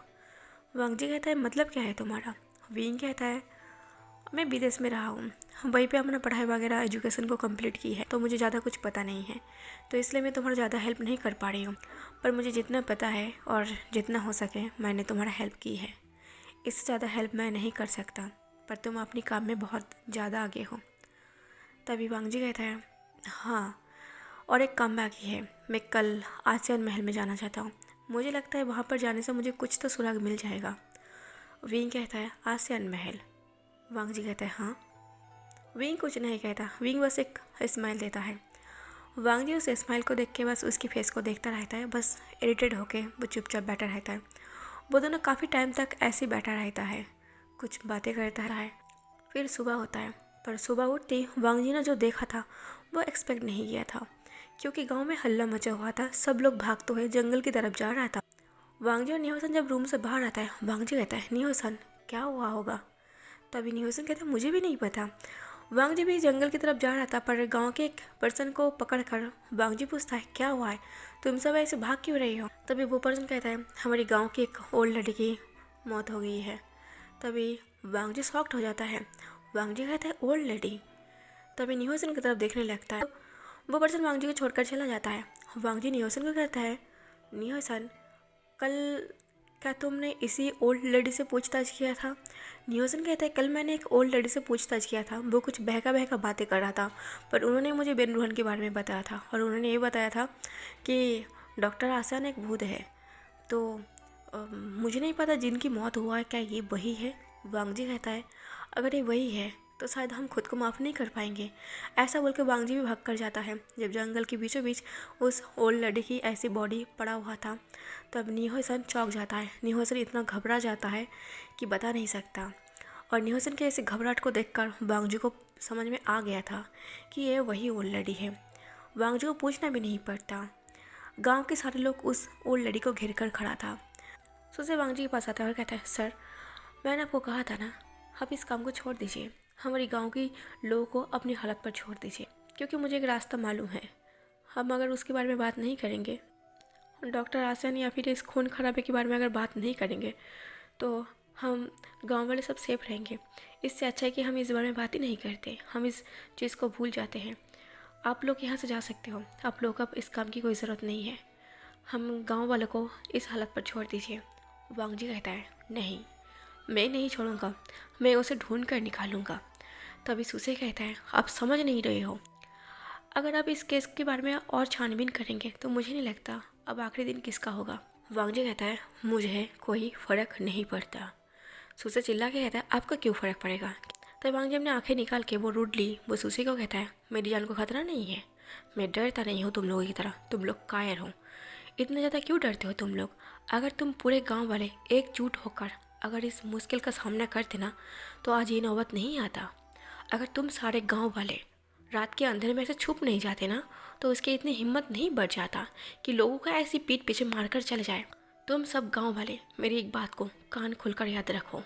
वांग जी कहता है, मतलब क्या है तुम्हारा। विंग कहता है, मैं विदेश में रहा हूँ, वहीं पे अपना पढ़ाई वगैरह एजुकेशन को कंप्लीट की है, तो मुझे ज़्यादा कुछ पता नहीं है, तो इसलिए मैं तुम्हारा ज़्यादा हेल्प नहीं कर पा रही हूँ। पर मुझे जितना पता है और जितना हो सके मैंने तुम्हारा हेल्प की है, इससे ज़्यादा हेल्प मैं नहीं कर सकता, पर तुम अपनी काम में बहुत ज़्यादा आगे हो। तभी वांग जी कहता है, हाँ और एक काम बाकी है, मैं कल आसियान महल में जाना चाहता हूँ, मुझे लगता है वहाँ पर जाने से मुझे कुछ तो सुराग मिल जाएगा। विंग कहता है, आसियान महल। वांग जी कहता है, हाँ। विंग कुछ नहीं कहता, विंग बस एक स्माइल देता है। वांग जी उस स्माइल को देख के बस उसकी फेस को देखता रहता है, बस इरिटेट होके वो चुपचाप बैठा रहता है। वो दोनों काफ़ी टाइम तक ऐसे बैठा रहता है, कुछ बातें करता है। फिर सुबह होता है, पर सुबह उठते वांग जी ने जो देखा था वो एक्सपेक्ट नहीं किया था, क्योंकि गांव में हल्ला मचा हुआ था, सब लोग भागते हुए जंगल की तरफ जा रहा था। वांगजी और निहोसन जब रूम से बाहर आता है, वांगजी कहता है, निहोसन क्या हुआ होगा? तभी निहोसन कहता है, मुझे भी नहीं पता। वांगजी भी जंगल की तरफ जा रहा था, पर गांव के एक पर्सन को पकड़कर वांगजी पूछता है, क्या हुआ है, तुम सब ऐसे भाग क्यों रही हो? तभी वो पर्सन कहता है, हमारी गांव की एक ओल्ड लेडी की मौत हो गई है। तभी वांगजी शॉक्ड हो जाता है। वांगजी कहता है, ओल्ड लेडी? तभी निहोसन की तरफ देखने लगता है। वो पर्सन वांगजी को छोड़कर चला जाता है। वांगजी निहोसन को कहता है, निहोसन कल क्या तुमने इसी ओल्ड लेडी से पूछताछ किया था? निहोसन कहता है, कल मैंने एक ओल्ड लेडी से पूछताछ किया था, वो कुछ बहका बहका बातें कर रहा था, पर उन्होंने मुझे बेन रूहन के बारे में बताया था और उन्होंने ये बताया था कि डॉक्टर आसान एक भूत है। तो मुझे नहीं पता जिनकी मौत हुआ है क्या ये वही है? वांगजी कहता है, अगर ये वही है तो शायद हम खुद को माफ़ नहीं कर पाएंगे। ऐसा बोलकर वांगजी भी भाग कर जाता है। जब जंगल के बीचों बीच उस ओल्ड लेडी की ऐसी बॉडी पड़ा हुआ था, तब निहोसन चौंक जाता है। निहोसन इतना घबरा जाता है कि बता नहीं सकता। और निहोसन के ऐसे घबराहट को देखकर वांगजी को समझ में आ गया था कि ये वही ओल्ड लेडी है। वांगजी को पूछना भी नहीं पड़ता, गाँव के सारे लोग उस ओल्ड लेडी को घेर कर खड़ा था। सुसे वांगजी के पास आता है और कहता है, सर मैंने आपको कहा था ना, आप इस काम को छोड़ दीजिए, हमारी गांव की लोगों को अपनी हालत पर छोड़ दीजिए, क्योंकि मुझे एक रास्ता मालूम है। हम अगर उसके बारे में बात नहीं करेंगे, डॉक्टर आसन या फिर इस खून खराबे के बारे में अगर बात नहीं करेंगे, तो हम गांव वाले सब सेफ रहेंगे। इससे अच्छा है कि हम इस बारे में बात ही नहीं करते, हम इस चीज़ को भूल जाते हैं। आप लोग यहाँ से जा सकते हो, आप लोग अब इस काम की कोई ज़रूरत नहीं है, हम गाँव वालों को इस हालत पर छोड़ दीजिए। वांगजी कहता है, नहीं मैं नहीं छोड़ूंगा, मैं उसे ढूंढ कर निकालूंगा। तभी सुसे कहता है, आप समझ नहीं रहे हो, अगर आप इस केस के बारे में और छानबीन करेंगे तो मुझे नहीं लगता अब आखिरी दिन किसका होगा। वांगजी कहता है, मुझे कोई फ़र्क नहीं पड़ता। सुसे चिल्ला के कहता है, आपका क्यों फ़र्क पड़ेगा? तब वांगजी अपने आंखें निकाल के वो रूडली वो सुसे को कहता है, मेरी जान को खतरा नहीं है, मैं डरता नहीं हूँ तुम लोगों की तरह, तुम लोग कायर हो। इतना ज़्यादा क्यों डरते हो तुम लोग? अगर तुम पूरे गाँव वाले एकजुट होकर अगर इस मुश्किल का सामना करते ना, तो आज ये नौबत नहीं आता। अगर तुम सारे गांव वाले रात के अंधेरे में से छुप नहीं जाते ना, तो उसकी इतनी हिम्मत नहीं बढ़ जाता कि लोगों का ऐसी पीठ पीछे मारकर चले जाए। तुम सब गांव वाले मेरी एक बात को कान खुलकर याद रखो,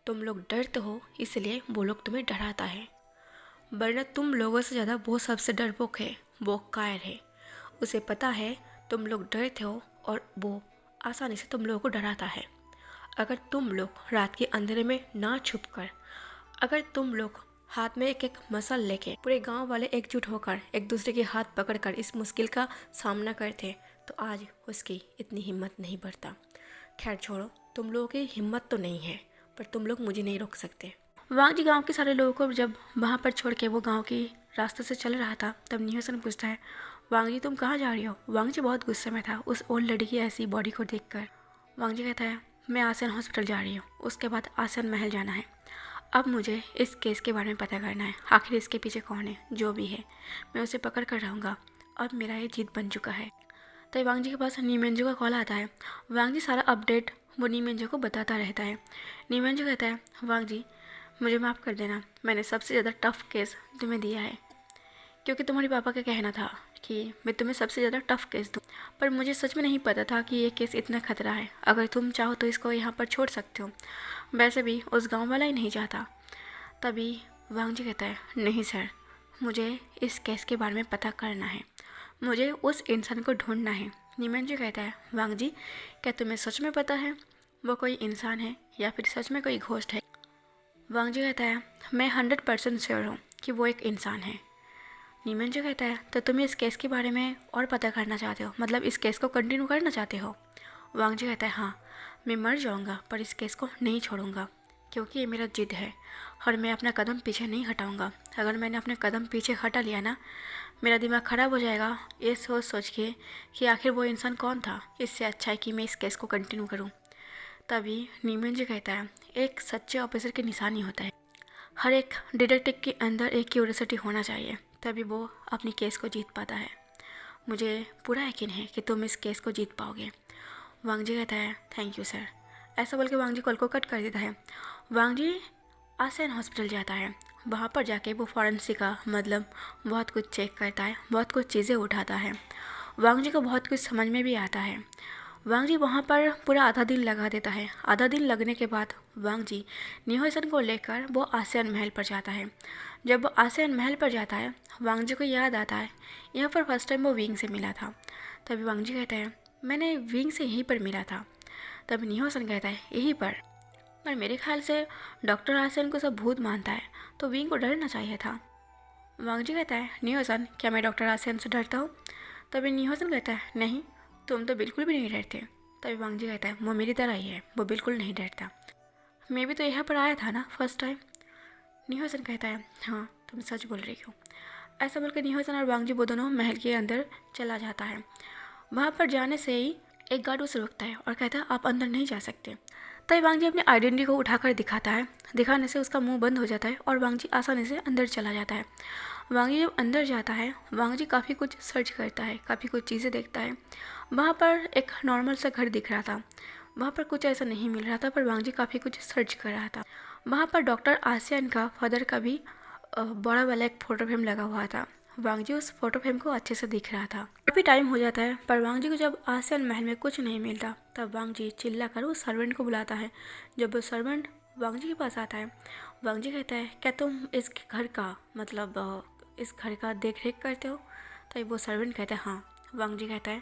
तुम लोग डरते हो इसलिए वो लोग तुम्हें डराता है, वरना तुम लोगों से ज़्यादा वो सबसे डरपोक है, वो कायर है। उसे पता है तुम लोग डरते हो और वो आसानी से तुम लोगों को डराता है। अगर तुम लोग रात के अंधेरे में ना छुपकर, अगर तुम लोग हाथ में एक एक मसल लेके पूरे गांव वाले एकजुट होकर एक दूसरे के हाथ पकड़कर इस मुश्किल का सामना करते, तो आज उसकी इतनी हिम्मत नहीं बढ़ता। खैर छोड़ो, तुम लोगों की हिम्मत तो नहीं है, पर तुम लोग मुझे नहीं रोक सकते। वांगजी गांव के सारे लोगों को जब वहाँ पर छोड़ के वो गाँव के रास्ते से चल रहा था, तब निहोसन पूछता है, वांगजी तुम कहाँ जा रही हो? वांगजी बहुत गुस्से में था उस ओल्ड लेडी की ऐसी बॉडी को देखकर। वांगजी कहता है, मैं आसन हॉस्पिटल जा रही हूँ, उसके बाद आसन महल जाना है। अब मुझे इस केस के बारे में पता करना है, आखिर इसके पीछे कौन है, जो भी है मैं उसे पकड़ कर रहूँगा। अब मेरा ये जीत बन चुका है। तब वांगजी के पास नीमेंजो का कॉल आता है। वांगजी सारा अपडेट वो नीमेंजो को बताता रहता है। नीमेंजो कहता है, वांगजी मुझे माफ़ कर देना, मैंने सबसे ज़्यादा टफ केस तुम्हें दिया है, क्योंकि तुम्हारे पापा का कहना था कि मैं तुम्हें सबसे ज़्यादा टफ केस दूँ, पर मुझे सच में नहीं पता था कि ये केस इतना खतरा है। अगर तुम चाहो तो इसको यहाँ पर छोड़ सकते हो, वैसे भी उस गांव वाला ही नहीं चाहता। तभी वांगजी कहता है, नहीं सर, मुझे इस केस के बारे में पता करना है, मुझे उस इंसान को ढूंढना है। नीमेंजो कहता है, वांगजी क्या तुम्हें सच में पता है वो कोई इंसान है या फिर सच में कोई घोस्ट है? वांगजी कहता है, मैं 100% श्योर हूँ कि वो एक इंसान है। नीमेंजो कहता है, तो तुम इस केस के बारे में और पता करना चाहते हो, मतलब इस केस को कंटिन्यू करना चाहते हो? वांगजी कहता है, हाँ मैं मर जाऊंगा पर इस केस को नहीं छोड़ूंगा, क्योंकि ये मेरा जिद है और मैं अपना कदम पीछे नहीं हटाऊंगा। अगर मैंने अपने कदम पीछे हटा लिया ना, मेरा दिमाग ख़राब हो जाएगा ये सोच सोच के कि आखिर वो इंसान कौन था। इससे अच्छा है कि मैं इस केस को कंटिन्यू करूँ। तभी नीमेंजो कहता है, एक सच्चे ऑफिसर की निशानी होता है, हर एक डिटेक्टिव के अंदर एक क्यूरियोसिटी होना चाहिए, तभी वो अपनी केस को जीत पाता है। मुझे पूरा यकीन है कि तुम इस केस को जीत पाओगे। वांगजी कहता है, थैंक यू सर। ऐसा बोल के वांगजी कॉल को कट कर देता है। वांगजी आसियान हॉस्पिटल जाता है। वहाँ पर जाके वो फॉरेंसिक का मतलब बहुत कुछ चेक करता है, बहुत कुछ चीज़ें उठाता है। वांग जी को बहुत कुछ समझ में भी आता है। वांग जी वहाँ पर पूरा आधा दिन लगा देता है। आधा दिन लगने के बाद वांग जी निहोसन को लेकर वो आसियान महल पर जाता है। जब वो आसियान महल पर जाता है, वांग जी को याद आता है यहाँ पर फर्स्ट टाइम वो विंग से मिला था। तभी वांग जी कहता है मैंने विंग से यहीं पर मिला था। तभी निहोसन कहता है यहीं पर मेरे ख्याल से डॉक्टर आसियान को सब भूत मानता है, तो विंग को डरना चाहिए था। वांग जी कहता है निहोसन क्या मैं डॉक्टर आसियान से डरता हूँ? तभी निहोसन कहता है नहीं, तुम तो बिल्कुल भी नहीं डरते। तभी वांग जी कहता है वो मेरी तरह ही है, वो बिल्कुल नहीं डरता। मैं भी तो यहाँ पर आया था ना फर्स्ट टाइम। निहोसन कहता है हाँ तुम सच बोल रही हो। ऐसा बोलकर निहोसन और वांग जी वो दोनों महल के अंदर चला जाता है। वहाँ पर जाने से ही एक गार्ड उसे रोकता है और कहता है आप अंदर नहीं जा सकते। तभी वांग जी अपनी आइडेंटिटी को उठाकर दिखाता है। दिखाने से उसका मुंह बंद हो जाता है और वांग जी आसानी से अंदर चला जाता है। वांग जी जब अंदर जाता है, वांग जी काफ़ी कुछ सर्च करता है, काफ़ी कुछ चीज़ें देखता है। वहाँ पर एक नॉर्मल सा घर दिख रहा था, वहाँ पर कुछ ऐसा नहीं मिल रहा था, पर वांग जी काफ़ी कुछ सर्च कर रहा था। वहाँ पर डॉक्टर आसियान का फादर का भी बड़ा वाला एक फ़ोटो फ्रेम लगा हुआ था। वांग जी उस फोटो फ्रेम को अच्छे से दिख रहा था। काफ़ी टाइम हो जाता है, पर वांग जी को जब आसियान महल में कुछ नहीं मिलता, तब वांग जी चिल्ला कर उस सर्वेंट को बुलाता है। जब वो सर्वेंट वांग जी के पास आता है, वांग जी कहता है क्या तुम इस घर का मतलब इस घर का देख रेख करते हो? तो वो सर्वेंट कहता है हाँ। वांग जी कहता है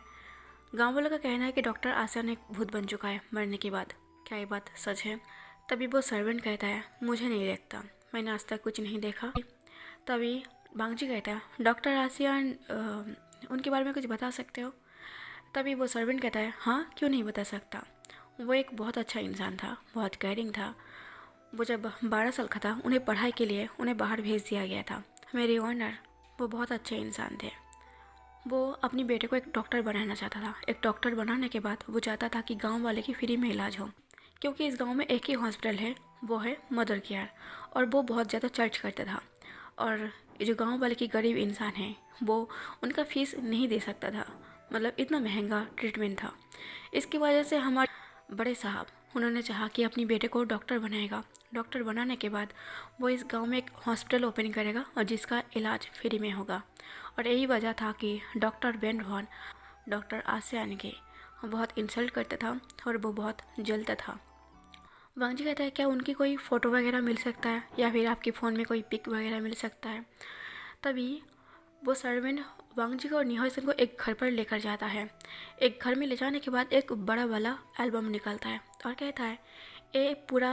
गाँव वालों का कहना है कि डॉक्टर आसियान एक भूत बन चुका है मरने के बाद, क्या ये बात सच है? तभी वो सर्वेंट कहता है मुझे नहीं लगता, मैंने आज तक कुछ नहीं देखा। तभी वांग जी कहता है डॉक्टर आसियान उनके बारे में कुछ बता सकते हो? तभी वो सर्वेंट कहता है हाँ क्यों नहीं बता सकता, वो एक बहुत अच्छा इंसान था, बहुत केयरिंग था। वो जब 12 साल का था उन्हें पढ़ाई के लिए उन्हें बाहर भेज दिया गया था। मेरे ऑनर वो बहुत अच्छे इंसान थे। वो अपनी बेटे को एक डॉक्टर बनाना चाहता था। एक डॉक्टर बनाने के बाद वो चाहता था कि गांव वाले की फ्री में इलाज हो, क्योंकि इस गांव में एक ही हॉस्पिटल है, वो है मदर केयर, और वो बहुत ज़्यादा चार्ज करता था। और जो गांव वाले की गरीब इंसान हैं वो उनका फीस नहीं दे सकता था, मतलब इतना महंगा ट्रीटमेंट था। इसकी वजह से हमारे बड़े साहब उन्होंने चाहा कि अपनी बेटे को डॉक्टर बनाएगा। डॉक्टर बनाने के बाद वो इस गांव में एक हॉस्पिटल ओपन करेगा और जिसका इलाज फ्री में होगा। और यही वजह था कि डॉक्टर बेन वॉन डॉक्टर आसियान के बहुत इंसल्ट करता था और वो बहुत जलता था। वांग जी कहता है क्या उनकी कोई फ़ोटो वगैरह मिल सकता है या फिर आपके फ़ोन में कोई पिक वगैरह मिल सकता है? तभी वो सर्वेंट वांग जी को और निहोसन को एक घर पर लेकर जाता है। एक घर में ले जाने के बाद एक बड़ा वाला एल्बम निकालता है और कहता है ये पूरा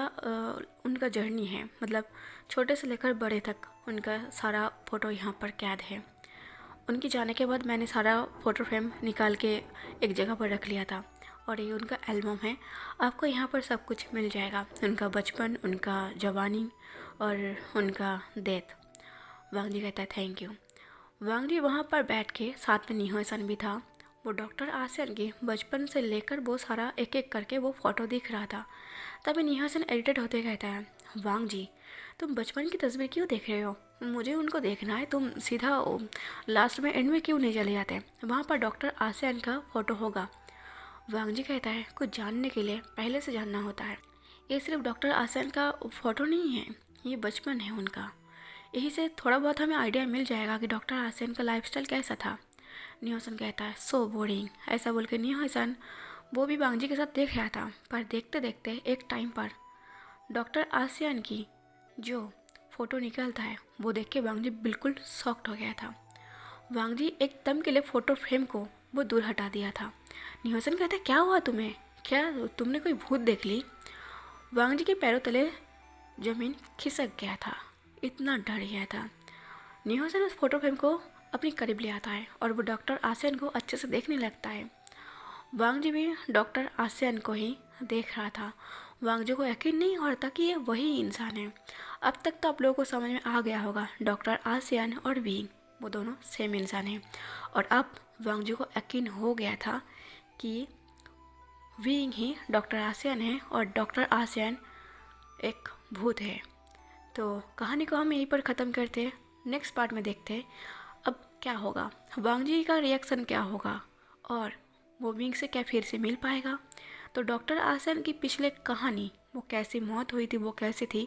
उनका जर्नी है, मतलब छोटे से लेकर बड़े तक उनका सारा फ़ोटो यहाँ पर कैद है। उनके जाने के बाद मैंने सारा फ़ोटो फ्रेम निकाल के एक जगह पर रख लिया था और ये उनका एल्बम है। आपको यहाँ पर सब कुछ मिल जाएगा, उनका बचपन, उनका जवानी और उनका डेथ। वांग जी कहता है थैंक यू। वांग जी वहाँ पर बैठ के, साथ में निहोसन भी था, वो डॉक्टर आसियान के बचपन से लेकर वो सारा एक एक करके वो फ़ोटो दिख रहा था। तभी निहोसन इरिटेट होते कहता है वांग जी तुम बचपन की तस्वीर क्यों देख रहे हो? मुझे उनको देखना है, तुम सीधा लास्ट में एंड में क्यों नहीं चले जाते? वहाँ पर डॉक्टर आसियान का फ़ोटो होगा। वांग जी कहता है कुछ जानने के लिए पहले से जानना होता है। ये सिर्फ डॉक्टर आसियान का फ़ोटो नहीं है, ये बचपन है उनका। यही से थोड़ा बहुत हमें आइडिया मिल जाएगा कि डॉक्टर आसियान का लाइफस्टाइल कैसा था। निहोसन कहता है सो बोरिंग। ऐसा बोल के निहोसन वो भी वांग जी के साथ देख रहा था, पर देखते देखते एक टाइम पर डॉक्टर आसियान की जो फ़ोटो निकलता है वो देख के वांग जी बिल्कुल शॉक्ड हो गया था। वांग जी एक दम के लिए फ़ोटो फ्रेम को वो दूर हटा दिया था। निहोसन कहता है क्या हुआ तुम्हें, क्या तुमने कोई भूत देख ली? वांग जी के पैरों तले ज़मीन खिसक गया था, इतना डर गया था। निहोसन उस फोटो फ्रेम को अपने करीब ले आता है और वो डॉक्टर आसियान को अच्छे से देखने लगता है। वांग जी भी डॉक्टर आसियान को ही देख रहा था। वांग जी को यकीन नहीं हो रहा था कि ये वही इंसान है। अब तक तो आप लोगों को समझ में आ गया होगा डॉक्टर आसियान और विंग वो दोनों सेम इंसान हैं, और अब वांग जी को यकीन हो गया था कि विंग ही डॉक्टर आसियान है और डॉक्टर आसियान एक भूत है। तो कहानी को हम यहीं पर ख़त्म करते हैं। नेक्स्ट पार्ट में देखते हैं अब क्या होगा, वांग जी का रिएक्शन क्या होगा और वो विंग से क्या फिर से मिल पाएगा। तो डॉक्टर आसियान की पिछले कहानी, वो कैसी मौत हुई थी, वो कैसी थी,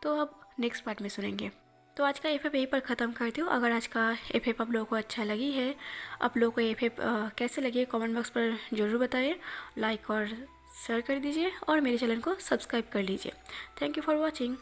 तो अब नेक्स्ट पार्ट में सुनेंगे। तो आज का एफ यहीं पर ख़त्म करती हूँ। अगर आज का एफ आप लोगों को अच्छा लगी है, आप लोगों को एफ कैसे लगी कमेंट बॉक्स पर ज़रूर बताइए, लाइक और शेयर कर दीजिए और मेरे चैनल को सब्सक्राइब कर लीजिए। Thank you for watching.